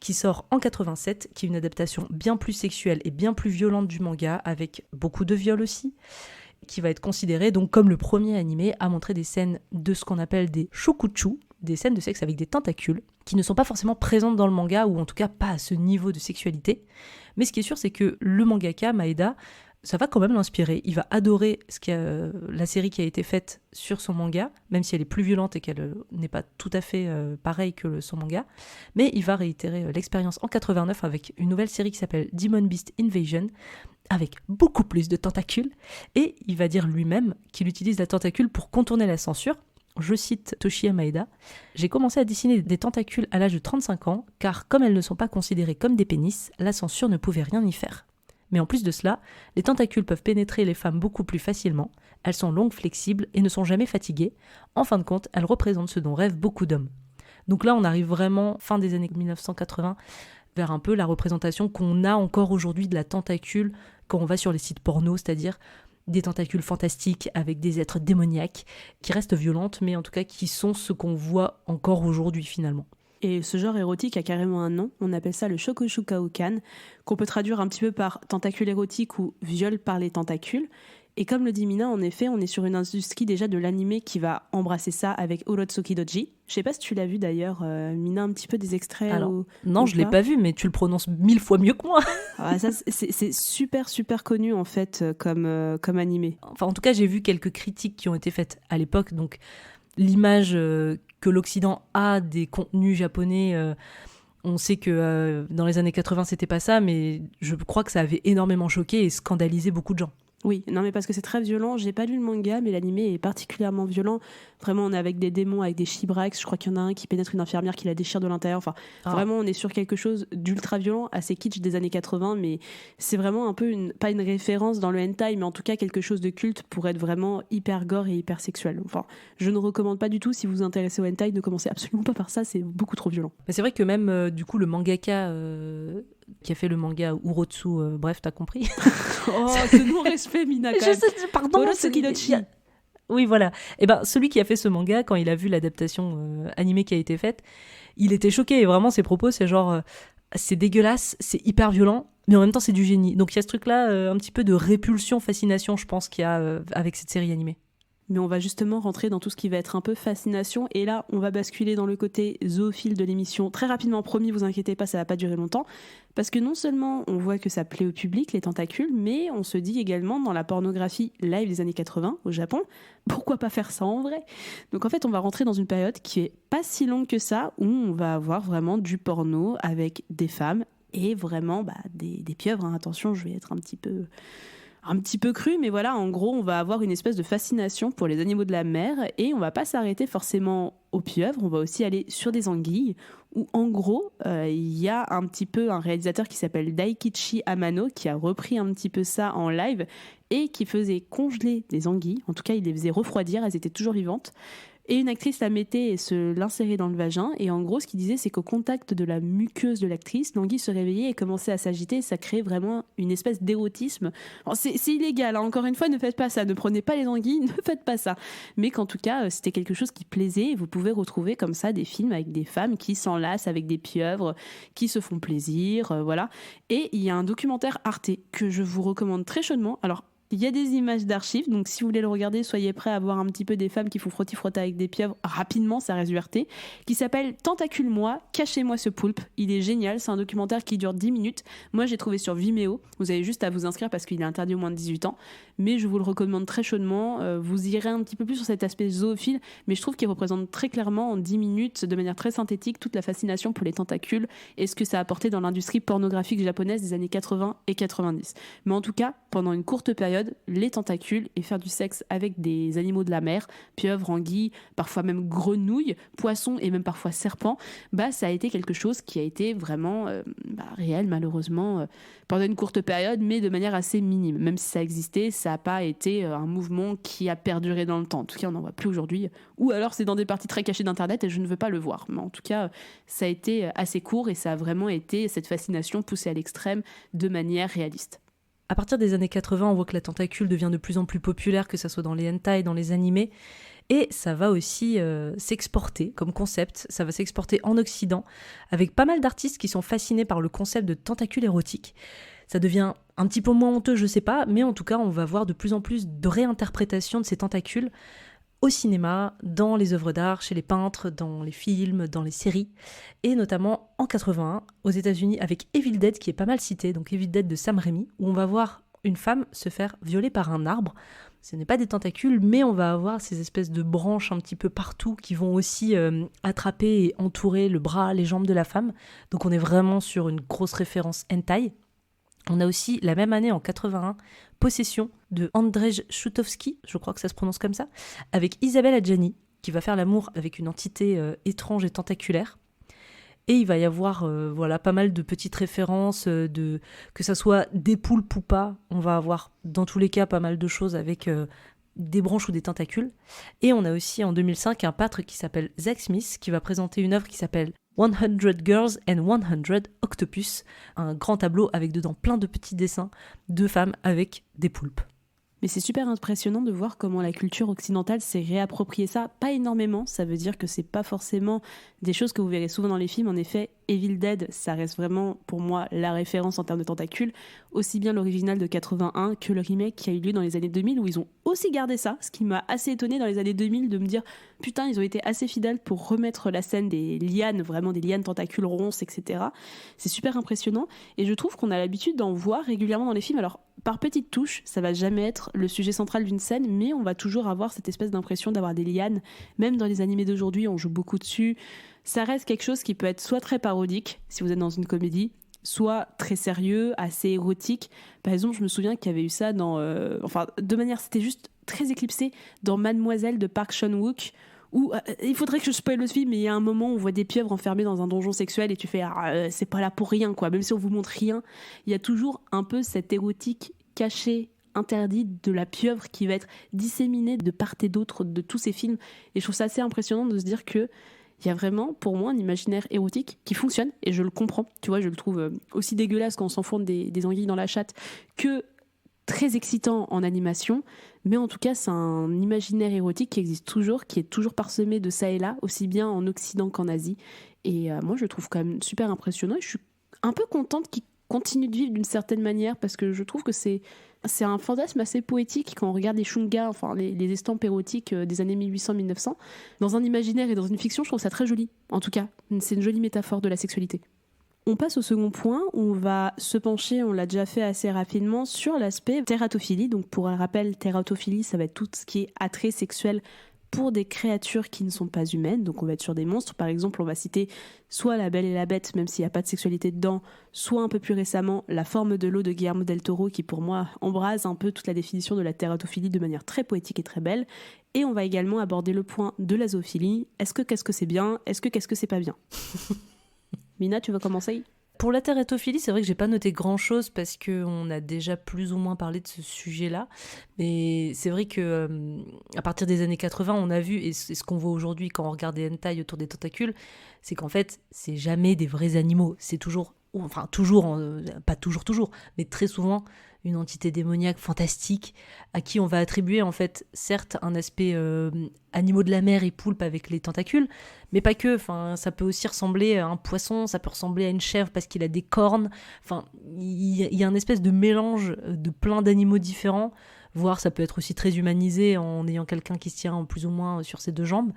qui sort en 87, qui est une adaptation bien plus sexuelle et bien plus violente du manga, avec beaucoup de viols aussi, qui va être considéré donc comme le premier animé à montrer des scènes de ce qu'on appelle des shokuchu, des scènes de sexe avec des tentacules, qui ne sont pas forcément présentes dans le manga, ou en tout cas pas à ce niveau de sexualité. Mais ce qui est sûr, c'est que le mangaka, Maeda, ça va quand même l'inspirer. Il va adorer la série qui a été faite sur son manga, même si elle est plus violente et qu'elle n'est pas tout à fait pareille que son manga. Mais il va réitérer l'expérience en 89 avec une nouvelle série qui s'appelle Demon Beast Invasion, avec beaucoup plus de tentacules. Et il va dire lui-même qu'il utilise la tentacule pour contourner la censure. Je cite Toshiya Maeda, « J'ai commencé à dessiner des tentacules à l'âge de 35 ans, car comme elles ne sont pas considérées comme des pénis, la censure ne pouvait rien y faire. Mais en plus de cela, les tentacules peuvent pénétrer les femmes beaucoup plus facilement. Elles sont longues, flexibles et ne sont jamais fatiguées. En fin de compte, elles représentent ce dont rêvent beaucoup d'hommes. Donc là, on arrive vraiment, fin des années 1980, vers un peu la représentation qu'on a encore aujourd'hui de la tentacule quand on va sur les sites porno, c'est-à-dire des tentacules fantastiques avec des êtres démoniaques qui restent violentes, mais en tout cas qui sont ce qu'on voit encore aujourd'hui finalement. Et ce genre érotique a carrément un nom, on appelle ça le Shokoshukaokan, qu'on peut traduire un petit peu par tentacule érotique ou viol par les tentacules. Et comme le dit Mina, en effet, on est sur une industrie déjà de l'animé qui va embrasser ça avec Urotsuki Doji. Je sais pas si tu l'as vu d'ailleurs, Mina, un petit peu des extraits. Alors, non, je l'ai pas vu, mais tu le prononces 1000 fois mieux que moi. Ça, c'est super, super connu en fait comme animé. Enfin, en tout cas, j'ai vu quelques critiques qui ont été faites à l'époque. Donc, l'image que l'Occident a des contenus japonais, on sait que dans les années 80, c'était pas ça, mais je crois que ça avait énormément choqué et scandalisé beaucoup de gens. Oui, non mais parce que c'est très violent. J'ai pas lu le manga, mais l'animé est particulièrement violent. Vraiment, on est avec des démons, avec des chibrax. Je crois qu'il y en a un qui pénètre une infirmière, qui la déchire de l'intérieur. Enfin, vraiment, on est sur quelque chose d'ultra violent, assez kitsch des années 80, mais c'est vraiment un peu pas une référence dans le hentai, mais en tout cas quelque chose de culte pour être vraiment hyper gore et hyper sexuel. Enfin, je ne recommande pas du tout. Si vous vous intéressez au hentai, ne commencez absolument pas par ça. C'est beaucoup trop violent. Mais c'est vrai que même du coup le mangaka qui a fait le manga Urotsu, bref, t'as compris. Oh, ce non-respect, Mina. Je sais, pardon. Oui, voilà. Et ben, celui qui a fait ce manga, quand il a vu l'adaptation animée qui a été faite, il était choqué. Et vraiment, ses propos, c'est genre, c'est dégueulasse, c'est hyper violent, mais en même temps, c'est du génie. Donc, il y a ce truc-là, un petit peu de répulsion, fascination, je pense, qu'il y a avec cette série animée. Mais on va justement rentrer dans tout ce qui va être un peu fascination. Et là, on va basculer dans le côté zoophile de l'émission. Très rapidement, promis, vous inquiétez pas, ça va pas durer longtemps. Parce que non seulement on voit que ça plaît au public, les tentacules, mais on se dit également dans la pornographie live des années 80 au Japon, pourquoi pas faire ça en vrai ? Donc en fait, on va rentrer dans une période qui est pas si longue que ça, où on va avoir vraiment du porno avec des femmes et vraiment des pieuvres. Hein. Attention, je vais être un petit peu cru, mais voilà, en gros, on va avoir une espèce de fascination pour les animaux de la mer et on va pas s'arrêter forcément aux pieuvres, on va aussi aller sur des anguilles où, en gros, il y a un petit peu un réalisateur qui s'appelle Daikichi Amano qui a repris un petit peu ça en live et qui faisait congeler des anguilles, en tout cas, il les faisait refroidir, elles étaient toujours vivantes. Et une actrice la mettait et l'insérait dans le vagin. Et en gros, ce qu'il disait, c'est qu'au contact de la muqueuse de l'actrice, l'anguille se réveillait et commençait à s'agiter. Et ça créait vraiment une espèce d'érotisme. Alors, c'est illégal, hein. Encore une fois, ne faites pas ça. Ne prenez pas les anguilles, ne faites pas ça. Mais qu'en tout cas, c'était quelque chose qui plaisait. Et vous pouvez retrouver comme ça des films avec des femmes qui s'enlacent avec des pieuvres, qui se font plaisir, voilà. Et il y a un documentaire Arte que je vous recommande très chaudement. Alors, il y a des images d'archives, donc si vous voulez le regarder, soyez prêts à voir un petit peu des femmes qui font frotti-frotta avec des pieuvres rapidement, ça reste du RT, qui s'appelle Tentacule-moi, cachez-moi ce poulpe. Il est génial, c'est un documentaire qui dure 10 minutes. Moi, j'ai trouvé sur Vimeo, vous avez juste à vous inscrire parce qu'il est interdit aux moins de 18 ans, mais je vous le recommande très chaudement. Vous irez un petit peu plus sur cet aspect zoophile, mais je trouve qu'il représente très clairement en 10 minutes, de manière très synthétique, toute la fascination pour les tentacules et ce que ça a apporté dans l'industrie pornographique japonaise des années 80 et 90. Mais en tout cas, pendant une courte période, les tentacules et faire du sexe avec des animaux de la mer, pieuvres, anguilles, parfois même grenouilles, poissons et même parfois serpents, ça a été quelque chose qui a été vraiment réel malheureusement pendant une courte période, mais de manière assez minime. Même si ça existait, ça n'a pas été un mouvement qui a perduré dans le temps. En tout cas, on n'en voit plus aujourd'hui. Ou alors c'est dans des parties très cachées d'Internet et je ne veux pas le voir. Mais en tout cas, ça a été assez court et ça a vraiment été cette fascination poussée à l'extrême de manière réaliste. À partir des années 80, on voit que la tentacule devient de plus en plus populaire, que ça soit dans les hentai, dans les animés. Et ça va aussi s'exporter comme concept. Ça va s'exporter en Occident, avec pas mal d'artistes qui sont fascinés par le concept de tentacule érotique. Ça devient un petit peu moins honteux, je sais pas, mais en tout cas, on va voir de plus en plus de réinterprétations de ces tentacules au cinéma, dans les œuvres d'art, chez les peintres, dans les films, dans les séries, et notamment en 81, aux États-Unis, avec Evil Dead, qui est pas mal cité, donc Evil Dead de Sam Raimi, où on va voir une femme se faire violer par un arbre. Ce n'est pas des tentacules, mais on va avoir ces espèces de branches un petit peu partout qui vont aussi attraper et entourer le bras, les jambes de la femme. Donc on est vraiment sur une grosse référence hentai. On a aussi, la même année, en 81, Possession de Andrzej Chutowski, je crois que ça se prononce comme ça, avec Isabelle Adjani, qui va faire l'amour avec une entité étrange et tentaculaire. Et il va y avoir pas mal de petites références, que ça soit des poulpes ou pas. On va avoir, dans tous les cas, pas mal de choses avec des branches ou des tentacules. Et on a aussi en 2005 un peintre qui s'appelle Zach Smith qui va présenter une œuvre qui s'appelle 100 Girls and 100 Octopus, un grand tableau avec dedans plein de petits dessins de femmes avec des poulpes. Mais c'est super impressionnant de voir comment la culture occidentale s'est réappropriée ça. Pas énormément, ça veut dire que c'est pas forcément des choses que vous verrez souvent dans les films. En effet, Evil Dead, ça reste vraiment pour moi la référence en termes de tentacules. Aussi bien l'original de 81 que le remake qui a eu lieu dans les années 2000 où ils ont aussi gardé ça. Ce qui m'a assez étonné dans les années 2000 de me dire putain, ils ont été assez fidèles pour remettre la scène des lianes, vraiment des lianes tentacules ronces, etc. C'est super impressionnant et je trouve qu'on a l'habitude d'en voir régulièrement dans les films. Alors, par petites touches, ça va jamais être le sujet central d'une scène, mais on va toujours avoir cette espèce d'impression d'avoir des lianes. Même dans les animés d'aujourd'hui, on joue beaucoup dessus. Ça reste quelque chose qui peut être soit très parodique, si vous êtes dans une comédie, soit très sérieux, assez érotique. Par exemple, je me souviens qu'il y avait eu ça dans... de manière, c'était juste très éclipsé dans Mademoiselle de Park Chan-wook, où il faudrait que je spoil le film, mais il y a un moment où on voit des pieuvres enfermées dans un donjon sexuel et tu fais c'est pas là pour rien, quoi. Même si on vous montre rien, il y a toujours un peu cette érotique cachée, interdite de la pieuvre qui va être disséminée de part et d'autre de tous ces films. Et je trouve ça assez impressionnant de se dire que il y a vraiment, pour moi, un imaginaire érotique qui fonctionne, et je le comprends. Tu vois, je le trouve aussi dégueulasse quand on s'enfourne des anguilles dans la chatte que très excitant en animation, mais en tout cas, c'est un imaginaire érotique qui existe toujours, qui est toujours parsemé de ça et là, aussi bien en Occident qu'en Asie. Et moi, je le trouve quand même super impressionnant, et je suis un peu contente qu'il continue de vivre d'une certaine manière, parce que je trouve que c'est un fantasme assez poétique quand on regarde les shungas, enfin les estampes érotiques des années 1800-1900. Dans un imaginaire et dans une fiction, je trouve ça très joli. En tout cas, c'est une jolie métaphore de la sexualité. On passe au second point, on va se pencher, on l'a déjà fait assez rapidement, sur l'aspect tératophilie. Donc pour un rappel, tératophilie, ça va être tout ce qui est attrait sexuel pour des créatures qui ne sont pas humaines. Donc on va être sur des monstres. Par exemple, on va citer soit La Belle et la Bête, même s'il n'y a pas de sexualité dedans, soit un peu plus récemment La Forme de l'eau de Guillermo del Toro, qui pour moi embrase un peu toute la définition de la tératophilie de manière très poétique et très belle. Et on va également aborder le point de la zoophilie. Qu'est-ce que c'est bien ? Qu'est-ce que c'est pas bien ? Mina, tu veux commencer ? Pour la tératophilie, c'est vrai que j'ai pas noté grand-chose parce qu'on a déjà plus ou moins parlé de ce sujet-là. Mais c'est vrai que à partir des années 80, on a vu, et c'est ce qu'on voit aujourd'hui quand on regarde des hentai autour des tentacules, c'est qu'en fait, c'est jamais des vrais animaux. C'est toujours, pas toujours, mais très souvent, une entité démoniaque fantastique à qui on va attribuer en fait certes un aspect animaux de la mer et poulpe avec les tentacules, mais pas que. Enfin, ça peut aussi ressembler à un poisson, ça peut ressembler à une chèvre parce qu'il a des cornes. Enfin, il y a un espèce de mélange de plein d'animaux différents, voire ça peut être aussi très humanisé en ayant quelqu'un qui se tient plus ou moins sur ses deux jambes.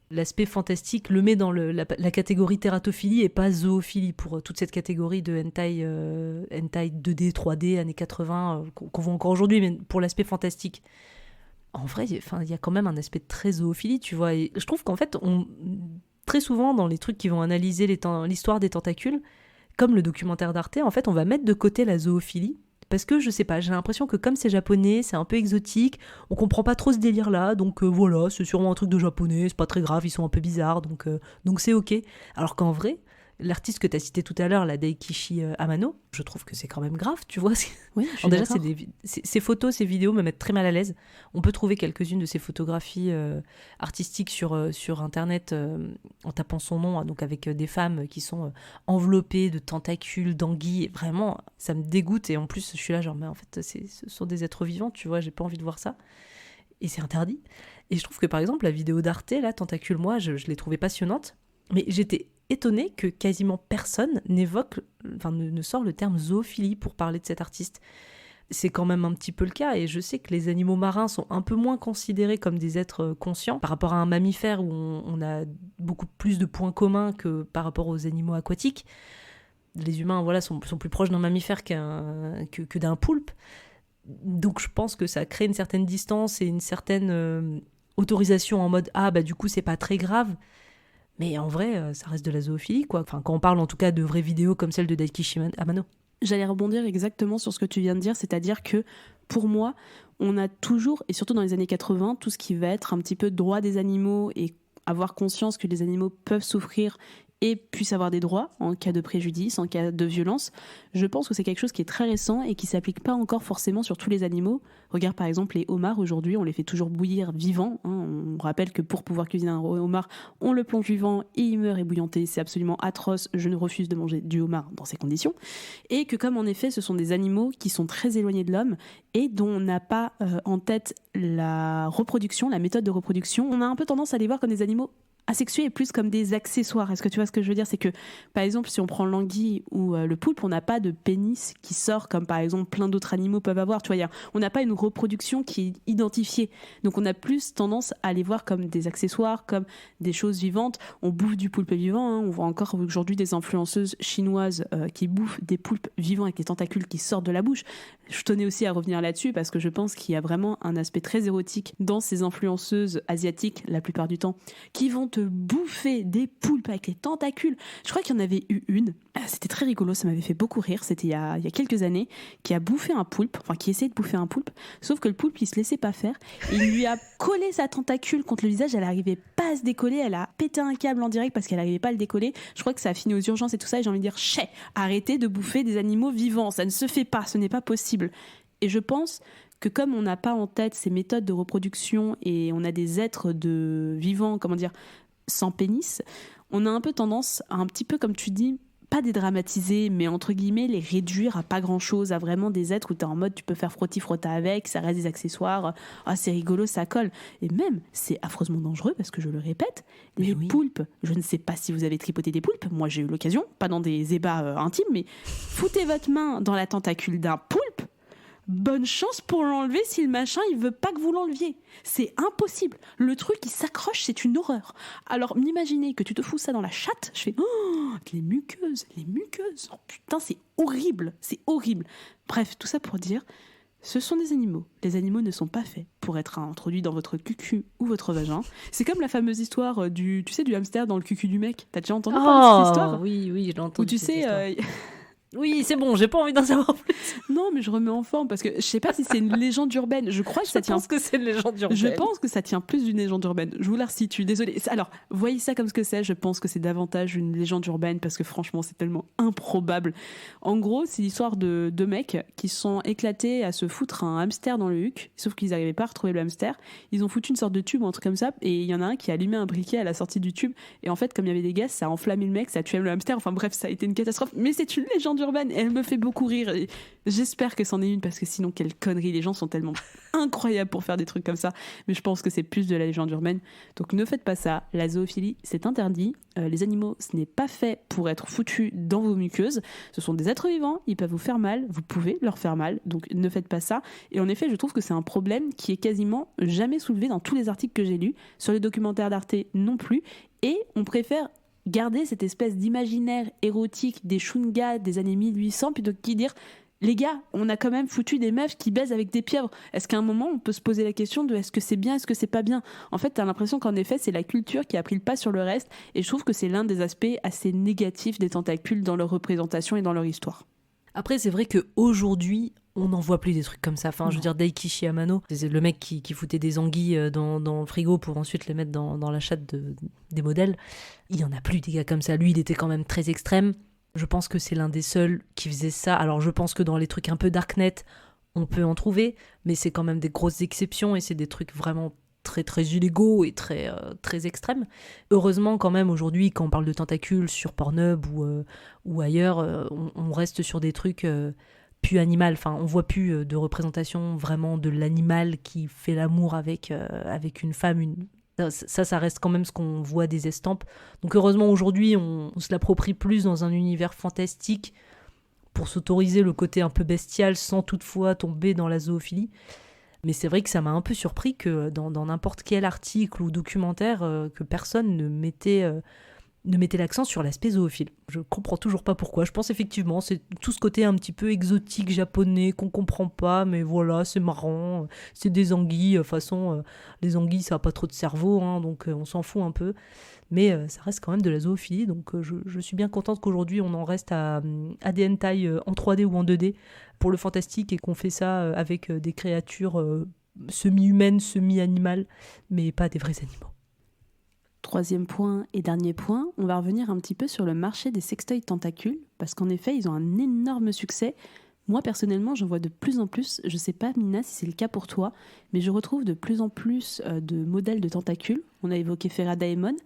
L'aspect fantastique le met dans la catégorie tératophilie et pas zoophilie pour toute cette catégorie de hentai 2D, 3D, années 80 qu'on voit encore aujourd'hui, mais pour l'aspect fantastique. En vrai, il y a quand même un aspect très zoophilie, tu vois. Et je trouve qu'en fait, très souvent dans les trucs qui vont analyser l'histoire des tentacules, comme le documentaire d'Arte, en fait, on va mettre de côté la zoophilie. Parce que, je sais pas, j'ai l'impression que comme c'est japonais, c'est un peu exotique, on comprend pas trop ce délire-là, donc voilà, c'est sûrement un truc de japonais, c'est pas très grave, ils sont un peu bizarres, donc c'est ok. Alors qu'en vrai, l'artiste que tu as cité tout à l'heure, la Daikishi Amano, je trouve que c'est quand même grave, tu vois. Oui, je suis déjà, d'accord. ces photos, ces vidéos me mettent très mal à l'aise. On peut trouver quelques-unes de ces photographies artistiques sur Internet en tapant son nom, donc avec des femmes qui sont enveloppées de tentacules, d'anguilles. Vraiment, ça me dégoûte. Et en plus, je suis là genre, mais en fait, ce sont des êtres vivants, tu vois, j'ai pas envie de voir ça. Et c'est interdit. Et je trouve que par exemple, la vidéo d'Arte, là, Tentacule, moi, je l'ai trouvée passionnante. Mais j'étais étonnée que quasiment personne ne sort le terme zoophilie pour parler de cet artiste. C'est quand même un petit peu le cas, et je sais que les animaux marins sont un peu moins considérés comme des êtres conscients par rapport à un mammifère où on a beaucoup plus de points communs que par rapport aux animaux aquatiques. Les humains sont plus proches d'un mammifère que d'un poulpe. Donc je pense que ça crée une certaine distance et une certaine autorisation en mode « Ah, bah du coup, c'est pas très grave ». Mais en vrai, ça reste de la zoophilie, quoi. Enfin, quand on parle en tout cas de vraies vidéos comme celle de Daikishi Amano. J'allais rebondir exactement sur ce que tu viens de dire, c'est-à-dire que pour moi, on a toujours, et surtout dans les années 80, tout ce qui va être un petit peu droit des animaux et avoir conscience que les animaux peuvent souffrir et puissent avoir des droits en cas de préjudice, en cas de violence. Je pense que c'est quelque chose qui est très récent et qui s'applique pas encore forcément sur tous les animaux. Regarde par exemple les homards, aujourd'hui on les fait toujours bouillir vivants. On rappelle que pour pouvoir cuisiner un homard, on le plonge vivant et il meurt ébouillanté. C'est absolument atroce, je ne refuse de manger du homard dans ces conditions. Et que comme en effet ce sont des animaux qui sont très éloignés de l'homme et dont on n'a pas en tête la reproduction, la méthode de reproduction, on a un peu tendance à les voir comme des animaux asexués et plus comme des accessoires. Est-ce que tu vois ce que je veux dire ? C'est que, par exemple, si on prend l'anguille ou le poulpe, on n'a pas de pénis qui sort comme, par exemple, plein d'autres animaux peuvent avoir. Tu vois, on n'a pas une reproduction qui est identifiée. Donc, on a plus tendance à les voir comme des accessoires, comme des choses vivantes. On bouffe du poulpe vivant. On voit encore aujourd'hui des influenceuses chinoises qui bouffent des poulpes vivants avec des tentacules qui sortent de la bouche. Je tenais aussi à revenir là-dessus parce que je pense qu'il y a vraiment un aspect très érotique dans ces influenceuses asiatiques, la plupart du temps, qui vont te bouffer des poulpes avec les tentacules. Je crois qu'il y en avait eu une, c'était très rigolo, ça m'avait fait beaucoup rire, c'était il y a quelques années, qui a bouffé un poulpe, enfin qui essayait de bouffer un poulpe, sauf que le poulpe il se laissait pas faire, et il lui a collé sa tentacule contre le visage, elle n'arrivait pas à se décoller, elle a pété un câble en direct parce qu'elle n'arrivait pas à le décoller. Je crois que ça a fini aux urgences et tout ça, et j'ai envie de dire, arrêtez de bouffer des animaux vivants, ça ne se fait pas, ce n'est pas possible. Et je pense que comme on n'a pas en tête ces méthodes de reproduction et on a des êtres vivants, sans pénis, on a un peu tendance à un petit peu, comme tu dis, pas dédramatiser, mais entre guillemets les réduire à pas grand chose, à vraiment des êtres où t'es en mode tu peux faire frotti-frotta avec, ça reste des accessoires, c'est rigolo, ça colle. Et même, c'est affreusement dangereux parce que je le répète, les poulpes, je ne sais pas si vous avez tripoté des poulpes, moi j'ai eu l'occasion, pas dans des ébats intimes, mais foutez votre main dans la tentacule d'un poulpe, bonne chance pour l'enlever si le machin il veut pas que vous l'enleviez. C'est impossible. Le truc il s'accroche, c'est une horreur. Alors m'imaginez que tu te fous ça dans la chatte, je fais les muqueuses. Oh putain, c'est horrible. Bref, tout ça pour dire, ce sont des animaux. Les animaux ne sont pas faits pour être introduits dans votre cucu ou votre vagin. C'est comme la fameuse histoire du hamster dans le cucu du mec. T'as déjà entendu parler de cette histoire ? Oui, je l'ai entendu. Où tu sais... Oui, c'est bon, j'ai pas envie d'en savoir plus. Non, mais je remets en forme parce que je sais pas si c'est une légende urbaine. Je crois que ça tient. Je pense que c'est une légende urbaine. Je pense que ça tient plus d'une légende urbaine. Je vous la resitue. Désolée. Alors, voyez ça comme ce que c'est. Je pense que c'est davantage une légende urbaine parce que franchement, c'est tellement improbable. En gros, c'est l'histoire de deux mecs qui se sont éclatés à se foutre un hamster dans le huc. Sauf qu'ils n'arrivaient pas à retrouver le hamster. Ils ont foutu une sorte de tube ou un truc comme ça. Et il y en a un qui a allumé un briquet à la sortie du tube. Et en fait, comme il y avait des gaz, ça a enflammé le mec, ça a tué le hamster. Enfin bref, ça a été une catastrophe. Mais c'est une légende urbaine. Et elle me fait beaucoup rire et j'espère que c'en est une parce que sinon quelle connerie, les gens sont tellement incroyables pour faire des trucs comme ça, mais je pense que c'est plus de la légende urbaine, donc ne faites pas ça. La zoophilie c'est interdit, les animaux ce n'est pas fait pour être foutus dans vos muqueuses, ce sont des êtres vivants, ils peuvent vous faire mal, vous pouvez leur faire mal, donc ne faites pas ça. Et en effet je trouve que c'est un problème qui est quasiment jamais soulevé dans tous les articles que j'ai lus, sur les documentaires d'Arte non plus, et on préfère garder cette espèce d'imaginaire érotique des shungas des années 1800 plutôt que dire les gars, on a quand même foutu des meufs qui baisent avec des pieuvres. Est-ce qu'à un moment on peut se poser la question de est-ce que c'est bien, est-ce que c'est pas bien ? En fait, t'as l'impression qu'en effet c'est la culture qui a pris le pas sur le reste, et je trouve que c'est l'un des aspects assez négatifs des tentacules dans leur représentation et dans leur histoire. Après, c'est vrai qu'aujourd'hui, on n'en voit plus des trucs comme ça. Enfin, je veux dire, Daikichi Amano, c'est le mec qui foutait des anguilles dans le frigo pour ensuite les mettre dans la chatte des modèles. Il n'y en a plus des gars comme ça. Lui, il était quand même très extrême. Je pense que c'est l'un des seuls qui faisait ça. Alors, je pense que dans les trucs un peu darknet, on peut en trouver, mais c'est quand même des grosses exceptions et c'est des trucs vraiment très très illégaux et très extrêmes. Heureusement quand même aujourd'hui quand on parle de tentacules sur Pornhub ou ailleurs, on reste sur des trucs plus animal, enfin on voit plus de représentation vraiment de l'animal qui fait l'amour avec une femme. Ça reste quand même ce qu'on voit des estampes. Donc heureusement aujourd'hui on se l'approprie plus dans un univers fantastique pour s'autoriser le côté un peu bestial sans toutefois tomber dans la zoophilie. Mais c'est vrai que ça m'a un peu surpris que dans n'importe quel article ou documentaire, que personne ne mettait l'accent sur l'aspect zoophile. Je comprends toujours pas pourquoi. Je pense effectivement, c'est tout ce côté un petit peu exotique japonais qu'on comprend pas, mais voilà, c'est marrant. C'est des anguilles. De toute façon, les anguilles, ça a pas trop de cerveau, hein, donc on s'en fout un peu. Mais ça reste quand même de la zoophilie, donc je suis bien contente qu'aujourd'hui on en reste à des hentai en 3D ou en 2D pour le fantastique et qu'on fait ça avec des créatures semi-humaines, semi-animales, mais pas des vrais animaux. Troisième point et dernier point, on va revenir un petit peu sur le marché des sextoys tentacules, parce qu'en effet, ils ont un énorme succès. Moi, personnellement, j'en vois de plus en plus. Je sais pas, Mina, si c'est le cas pour toi, mais je retrouve de plus en plus de modèles de tentacules. On a évoqué Farrah Daemon.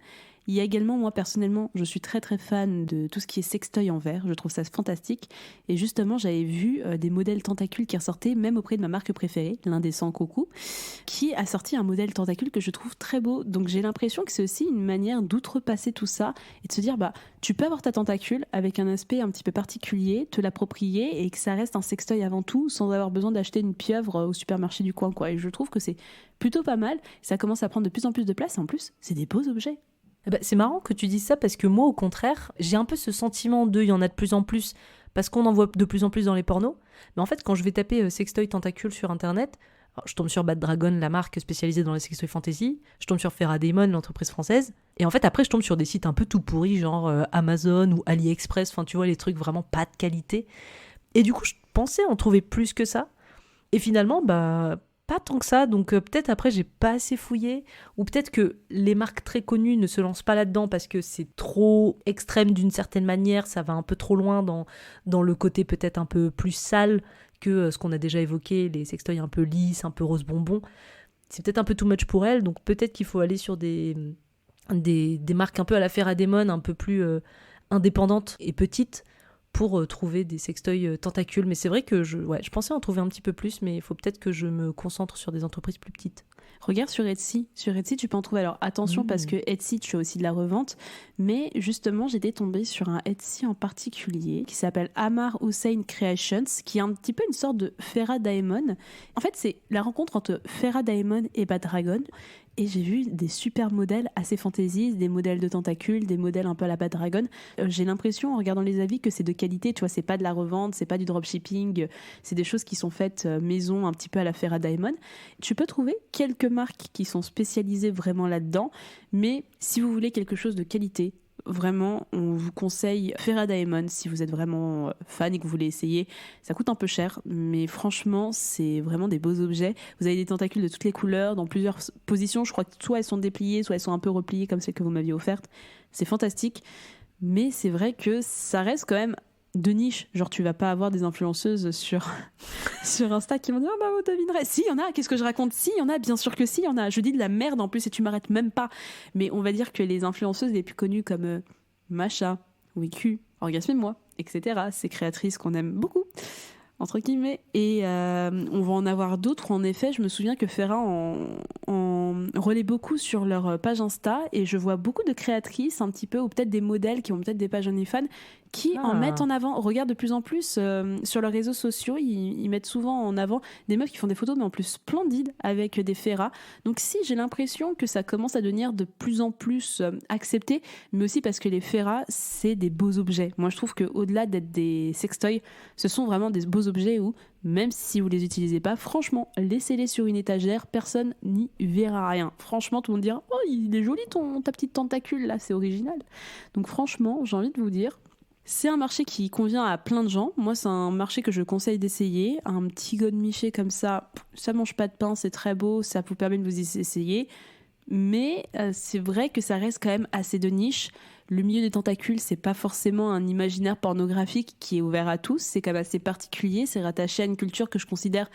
Il y a également, moi personnellement, je suis très très fan de tout ce qui est sextoy en verre, je trouve ça fantastique. Et justement, j'avais vu des modèles tentacules qui ressortaient, même auprès de ma marque préférée, l'Indécent Coucou, qui a sorti un modèle tentacule que je trouve très beau. Donc j'ai l'impression que c'est aussi une manière d'outrepasser tout ça et de se dire, tu peux avoir ta tentacule avec un aspect un petit peu particulier, te l'approprier et que ça reste un sextoy avant tout, sans avoir besoin d'acheter une pieuvre au supermarché du coin, quoi. Et je trouve que c'est plutôt pas mal, ça commence à prendre de plus en plus de place et en plus, c'est des beaux objets. C'est marrant que tu dises ça parce que moi, au contraire, j'ai un peu ce sentiment il y en a de plus en plus parce qu'on en voit de plus en plus dans les pornos. Mais en fait, quand je vais taper sextoy tentacule sur Internet, je tombe sur Bad Dragon, la marque spécialisée dans les sextoy fantasy, je tombe sur Farrah Daemon, l'entreprise française, et en fait, après, je tombe sur des sites un peu tout pourris, genre Amazon ou AliExpress, enfin, tu vois, les trucs vraiment pas de qualité. Et du coup, je pensais en trouver plus que ça. Et finalement, pas tant que ça, donc peut-être après j'ai pas assez fouillé, ou peut-être que les marques très connues ne se lancent pas là-dedans parce que c'est trop extrême d'une certaine manière, ça va un peu trop loin dans le côté peut-être un peu plus sale que ce qu'on a déjà évoqué, les sextoys un peu lisses, un peu rose bonbon. C'est peut-être un peu too much pour elles, donc peut-être qu'il faut aller sur des marques un peu à la Farrah Daemon, un peu plus indépendantes et petites, pour trouver des sextoys tentacules. Mais c'est vrai que je pensais en trouver un petit peu plus, mais il faut peut-être que je me concentre sur des entreprises plus petites. Regarde sur Etsy. Sur Etsy, tu peux en trouver. Alors attention, parce que Etsy, tu as aussi de la revente. Mais justement, j'étais tombée sur un Etsy en particulier qui s'appelle Amar Hussein Creations, qui est un petit peu une sorte de Farrah Daemon. En fait, c'est la rencontre entre Farrah Daemon et Bad Dragon. Et j'ai vu des super modèles assez fantaisistes, des modèles de tentacules, des modèles un peu à la Bad Dragon. J'ai l'impression, en regardant les avis, que c'est de qualité. Tu vois, c'est pas de la revente, c'est pas du dropshipping. C'est des choses qui sont faites maison, un petit peu à la Farrah Daemon. Tu peux trouver quelques marques qui sont spécialisées vraiment là-dedans. Mais si vous voulez quelque chose de qualité, vraiment, on vous conseille Farrah Daemon si vous êtes vraiment fan et que vous voulez essayer. Ça coûte un peu cher, mais franchement, c'est vraiment des beaux objets. Vous avez des tentacules de toutes les couleurs, dans plusieurs positions. Je crois que soit elles sont dépliées, soit elles sont un peu repliées comme celles que vous m'aviez offertes. C'est fantastique, mais c'est vrai que ça reste quand même de niche. Genre, tu vas pas avoir des influenceuses sur Insta qui vont dire vous devinerez. Si, il y en a. Qu'est-ce que je raconte? Si, il y en a. Bien sûr que si, il y en a. Je dis de la merde en plus et tu m'arrêtes même pas. Mais on va dire que les influenceuses les plus connues comme Macha, WeQ, Orgasme-moi, etc. Ces créatrices qu'on aime beaucoup, entre guillemets. Et on va en avoir d'autres. En effet, je me souviens que Farrah en relaie beaucoup sur leur page Insta et je vois beaucoup de créatrices un petit peu, ou peut-être des modèles qui ont peut-être des pages OnlyFans qui en mettent en avant. Regarde de plus en plus sur leurs réseaux sociaux, ils mettent souvent en avant des meufs qui font des photos mais en plus splendides avec des Farrah. Donc si, j'ai l'impression que ça commence à devenir de plus en plus accepté, mais aussi parce que les Farrah, c'est des beaux objets. Moi je trouve qu'au-delà d'être des sextoys, ce sont vraiment des beaux objets où, même si vous les utilisez pas, franchement, laissez-les sur une étagère, personne n'y verra rien. Franchement, tout le monde dira oh, il est joli ta petite tentacule là, c'est original. Donc franchement, j'ai envie de vous dire, c'est un marché qui convient à plein de gens. Moi, c'est un marché que je conseille d'essayer. Un petit godemiché comme ça mange pas de pain, c'est très beau, ça vous permet de vous essayer. Mais c'est vrai que ça reste quand même assez de niche. Le milieu des tentacules, c'est pas forcément un imaginaire pornographique qui est ouvert à tous. C'est quand même assez particulier. C'est rattaché à une culture que je considère,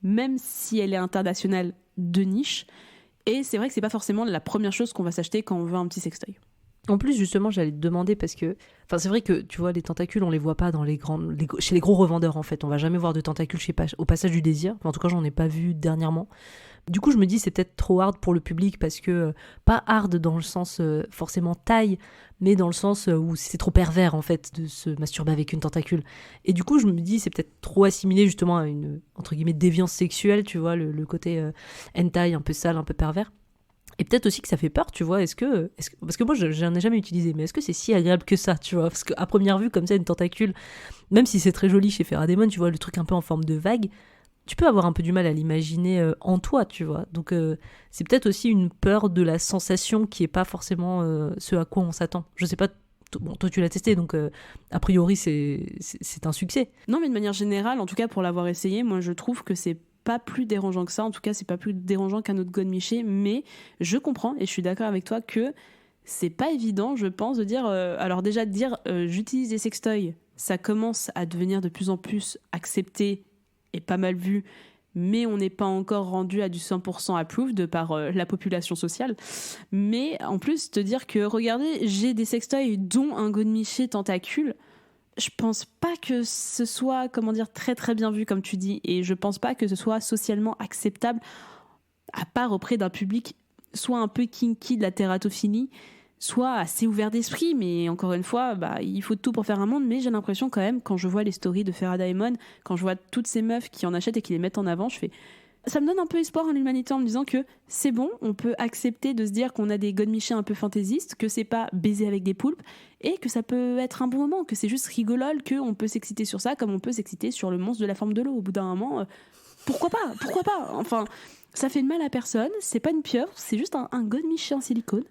même si elle est internationale, de niche. Et c'est vrai que c'est pas forcément la première chose qu'on va s'acheter quand on veut un petit sextoy. En plus, justement, j'allais te demander parce que, c'est vrai que tu vois, les tentacules, on les voit pas chez les gros revendeurs en fait. On va jamais voir de tentacules au Passage du Désir. En tout cas, j'en ai pas vu dernièrement. Du coup, je me dis c'est peut-être trop hard pour le public parce que pas hard dans le sens forcément taille, mais dans le sens où c'est trop pervers en fait de se masturber avec une tentacule. Et du coup, je me dis c'est peut-être trop assimilé justement à une entre guillemets déviance sexuelle, tu vois, le côté hentai un peu sale, un peu pervers. Et peut-être aussi que ça fait peur, tu vois, parce que moi, je n'en ai jamais utilisé, mais est-ce que c'est si agréable que ça, tu vois? Parce qu'à première vue, comme ça, une tentacule, même si c'est très joli chez Farrah Daemon, tu vois, le truc un peu en forme de vague, tu peux avoir un peu du mal à l'imaginer en toi, tu vois. Donc, c'est peut-être aussi une peur de la sensation qui n'est pas forcément ce à quoi on s'attend. Je sais pas, toi, tu l'as testé, donc a priori, c'est un succès. Non, mais de manière générale, en tout cas, pour l'avoir essayé, moi, je trouve que c'est pas plus dérangeant que ça. En tout cas, c'est pas plus dérangeant qu'un autre godemiché, mais je comprends et je suis d'accord avec toi que c'est pas évident, je pense, de dire... alors déjà, de dire j'utilise des sextoys, ça commence à devenir de plus en plus accepté et pas mal vu, mais on n'est pas encore rendu à du 100% approved par la population sociale. Mais en plus, te dire que, regardez, j'ai des sextoys dont un godemiché tentacule, je pense pas que ce soit, très très bien vu, comme tu dis, et je pense pas que ce soit socialement acceptable, à part auprès d'un public soit un peu kinky de la tératophilie, soit assez ouvert d'esprit, mais encore une fois, il faut tout pour faire un monde. Mais j'ai l'impression quand même, quand je vois les stories de Farah Diamond, quand je vois toutes ces meufs qui en achètent et qui les mettent en avant, ça me donne un peu espoir en l'humanité en me disant que c'est bon, on peut accepter de se dire qu'on a des godemichés un peu fantaisistes, que c'est pas baiser avec des poulpes, et que ça peut être un bon moment, que c'est juste rigolole, qu'on peut s'exciter sur ça comme on peut s'exciter sur le monstre de la forme de l'eau. Au bout d'un moment, pourquoi pas. Enfin, ça fait de mal à personne, c'est pas une pieuvre, c'est juste un godemiché en silicone.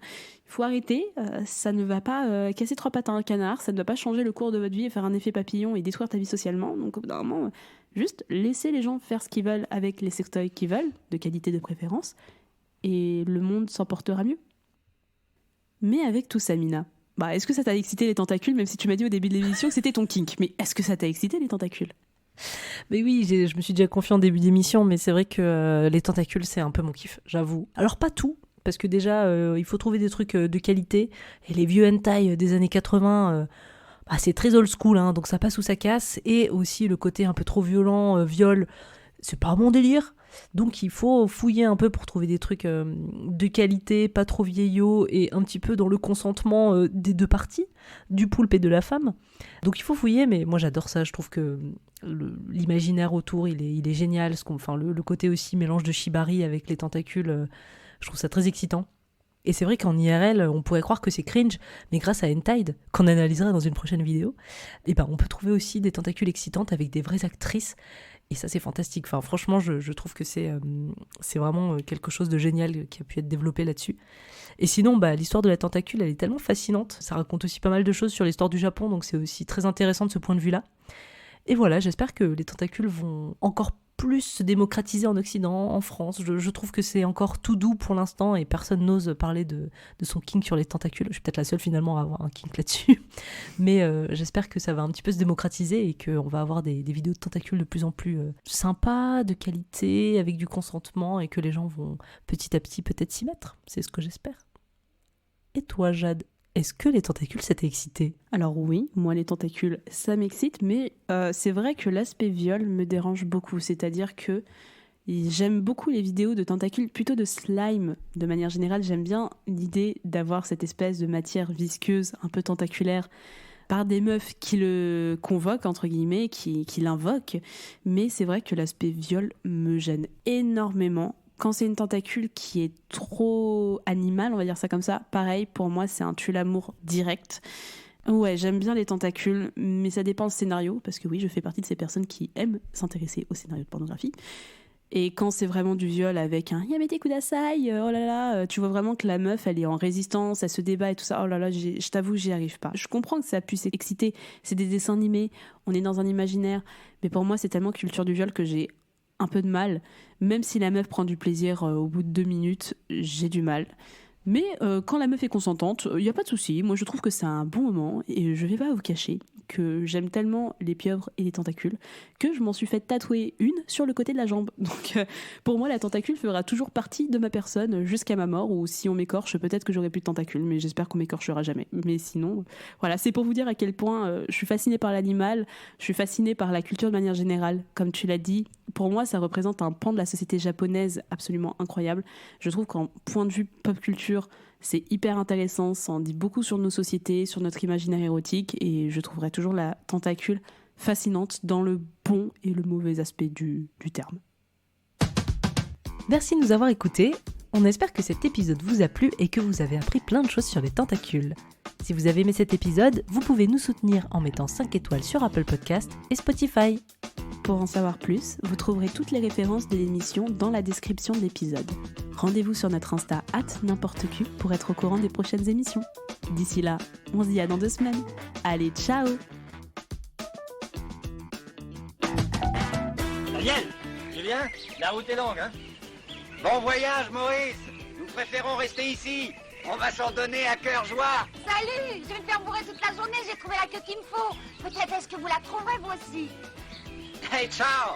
Il faut arrêter, ça ne va pas casser 3 pattes à un canard, ça ne va pas changer le cours de votre vie et faire un effet papillon et détruire ta vie socialement. Donc au bout d'un moment, juste laisser les gens faire ce qu'ils veulent avec les sextoys qu'ils veulent, de qualité de préférence, et le monde s'en portera mieux. Mais avec tout ça, Mina, est-ce que ça t'a excité les tentacules, même si tu m'as dit au début de l'émission que c'était ton kink, mais est-ce que ça t'a excité les tentacules ? Mais oui, je me suis déjà confiée en début d'émission, mais c'est vrai que les tentacules, c'est un peu mon kiff, j'avoue. Alors pas tout, parce que déjà, il faut trouver des trucs de qualité, et les vieux hentai des années 80, c'est très old school, hein, donc ça passe ou ça casse, et aussi le côté un peu trop violent, viol, c'est pas mon délire. Donc il faut fouiller un peu pour trouver des trucs de qualité, pas trop vieillots, et un petit peu dans le consentement des deux parties, du poulpe et de la femme. Donc il faut fouiller, mais moi j'adore ça, je trouve que l'imaginaire autour, il est génial. Le côté aussi mélange de shibari avec les tentacules, je trouve ça très excitant. Et c'est vrai qu'en IRL, on pourrait croire que c'est cringe, mais grâce à Entide, qu'on analysera dans une prochaine vidéo, on peut trouver aussi des tentacules excitantes avec des vraies actrices. Et ça, c'est fantastique. Enfin, franchement, je trouve que c'est vraiment quelque chose de génial qui a pu être développé là-dessus. Et sinon, l'histoire de la tentacule, elle est tellement fascinante. Ça raconte aussi pas mal de choses sur l'histoire du Japon, donc c'est aussi très intéressant de ce point de vue-là. Et voilà, j'espère que les tentacules vont encore plus se démocratiser en Occident, en France. Je trouve que c'est encore tout doux pour l'instant et personne n'ose parler de son kink sur les tentacules. Je suis peut-être la seule finalement à avoir un kink là-dessus. Mais j'espère que ça va un petit peu se démocratiser et qu'on va avoir des vidéos de tentacules de plus en plus sympas, de qualité, avec du consentement et que les gens vont petit à petit peut-être s'y mettre. C'est ce que j'espère. Et toi, Jade ? Est-ce que les tentacules, ça t'a excité ? Alors oui, moi les tentacules, ça m'excite, mais c'est vrai que l'aspect viol me dérange beaucoup. C'est-à-dire que j'aime beaucoup les vidéos de tentacules, plutôt de slime. De manière générale, j'aime bien l'idée d'avoir cette espèce de matière visqueuse, un peu tentaculaire, par des meufs qui le convoquent, entre guillemets, qui l'invoquent. Mais c'est vrai que l'aspect viol me gêne énormément. Quand c'est une tentacule qui est trop animale, on va dire ça comme ça, pareil, pour moi, c'est un tue-l'amour direct. Ouais, j'aime bien les tentacules, mais ça dépend du scénario, parce que oui, je fais partie de ces personnes qui aiment s'intéresser au scénario de pornographie. Et quand c'est vraiment du viol avec un « Yamete kudasai », oh là là, tu vois vraiment que la meuf, elle est en résistance, elle se débat et tout ça, oh là là, je t'avoue, j'y arrive pas. Je comprends que ça puisse exciter, c'est des dessins animés, on est dans un imaginaire, mais pour moi, c'est tellement culture du viol que j'ai un peu de mal. Même si la meuf prend du plaisir au bout de 2 minutes, j'ai du mal. Mais quand la meuf est consentante, il n'y a pas de souci. Moi, je trouve que c'est un bon moment et je vais pas vous cacher que j'aime tellement les pieuvres et les tentacules que je m'en suis fait tatouer une sur le côté de la jambe. Donc pour moi, la tentacule fera toujours partie de ma personne jusqu'à ma mort, ou si on m'écorche, peut-être que j'aurai plus de tentacules, mais j'espère qu'on m'écorchera jamais. Mais sinon, voilà, c'est pour vous dire à quel point je suis fascinée par l'animal, je suis fascinée par la culture de manière générale. Comme tu l'as dit, pour moi, ça représente un pan de la société japonaise absolument incroyable. Je trouve qu'en point de vue pop culture, c'est hyper intéressant, ça en dit beaucoup sur nos sociétés, sur notre imaginaire érotique, et je trouverai toujours la tentacule fascinante dans le bon et le mauvais aspect du terme. Merci de nous avoir écoutés. On espère que cet épisode vous a plu et que vous avez appris plein de choses sur les tentacules. Si vous avez aimé cet épisode, vous pouvez nous soutenir en mettant 5 étoiles sur Apple Podcast et Spotify. Pour en savoir plus, vous trouverez toutes les références de l'émission dans la description de l'épisode. Rendez-vous sur notre Insta @n'importecu pour être au courant des prochaines émissions. D'ici là, on se dit à dans 2 semaines. Allez, ciao! Daniel, Julien, la route est longue, hein? Bon voyage, Maurice! Nous préférons rester ici. On va s'en donner à cœur joie. Salut, je vais me faire bourrer toute la journée, j'ai trouvé la queue qu'il me faut. Peut-être est-ce que vous la trouverez vous aussi. Hey, ciao.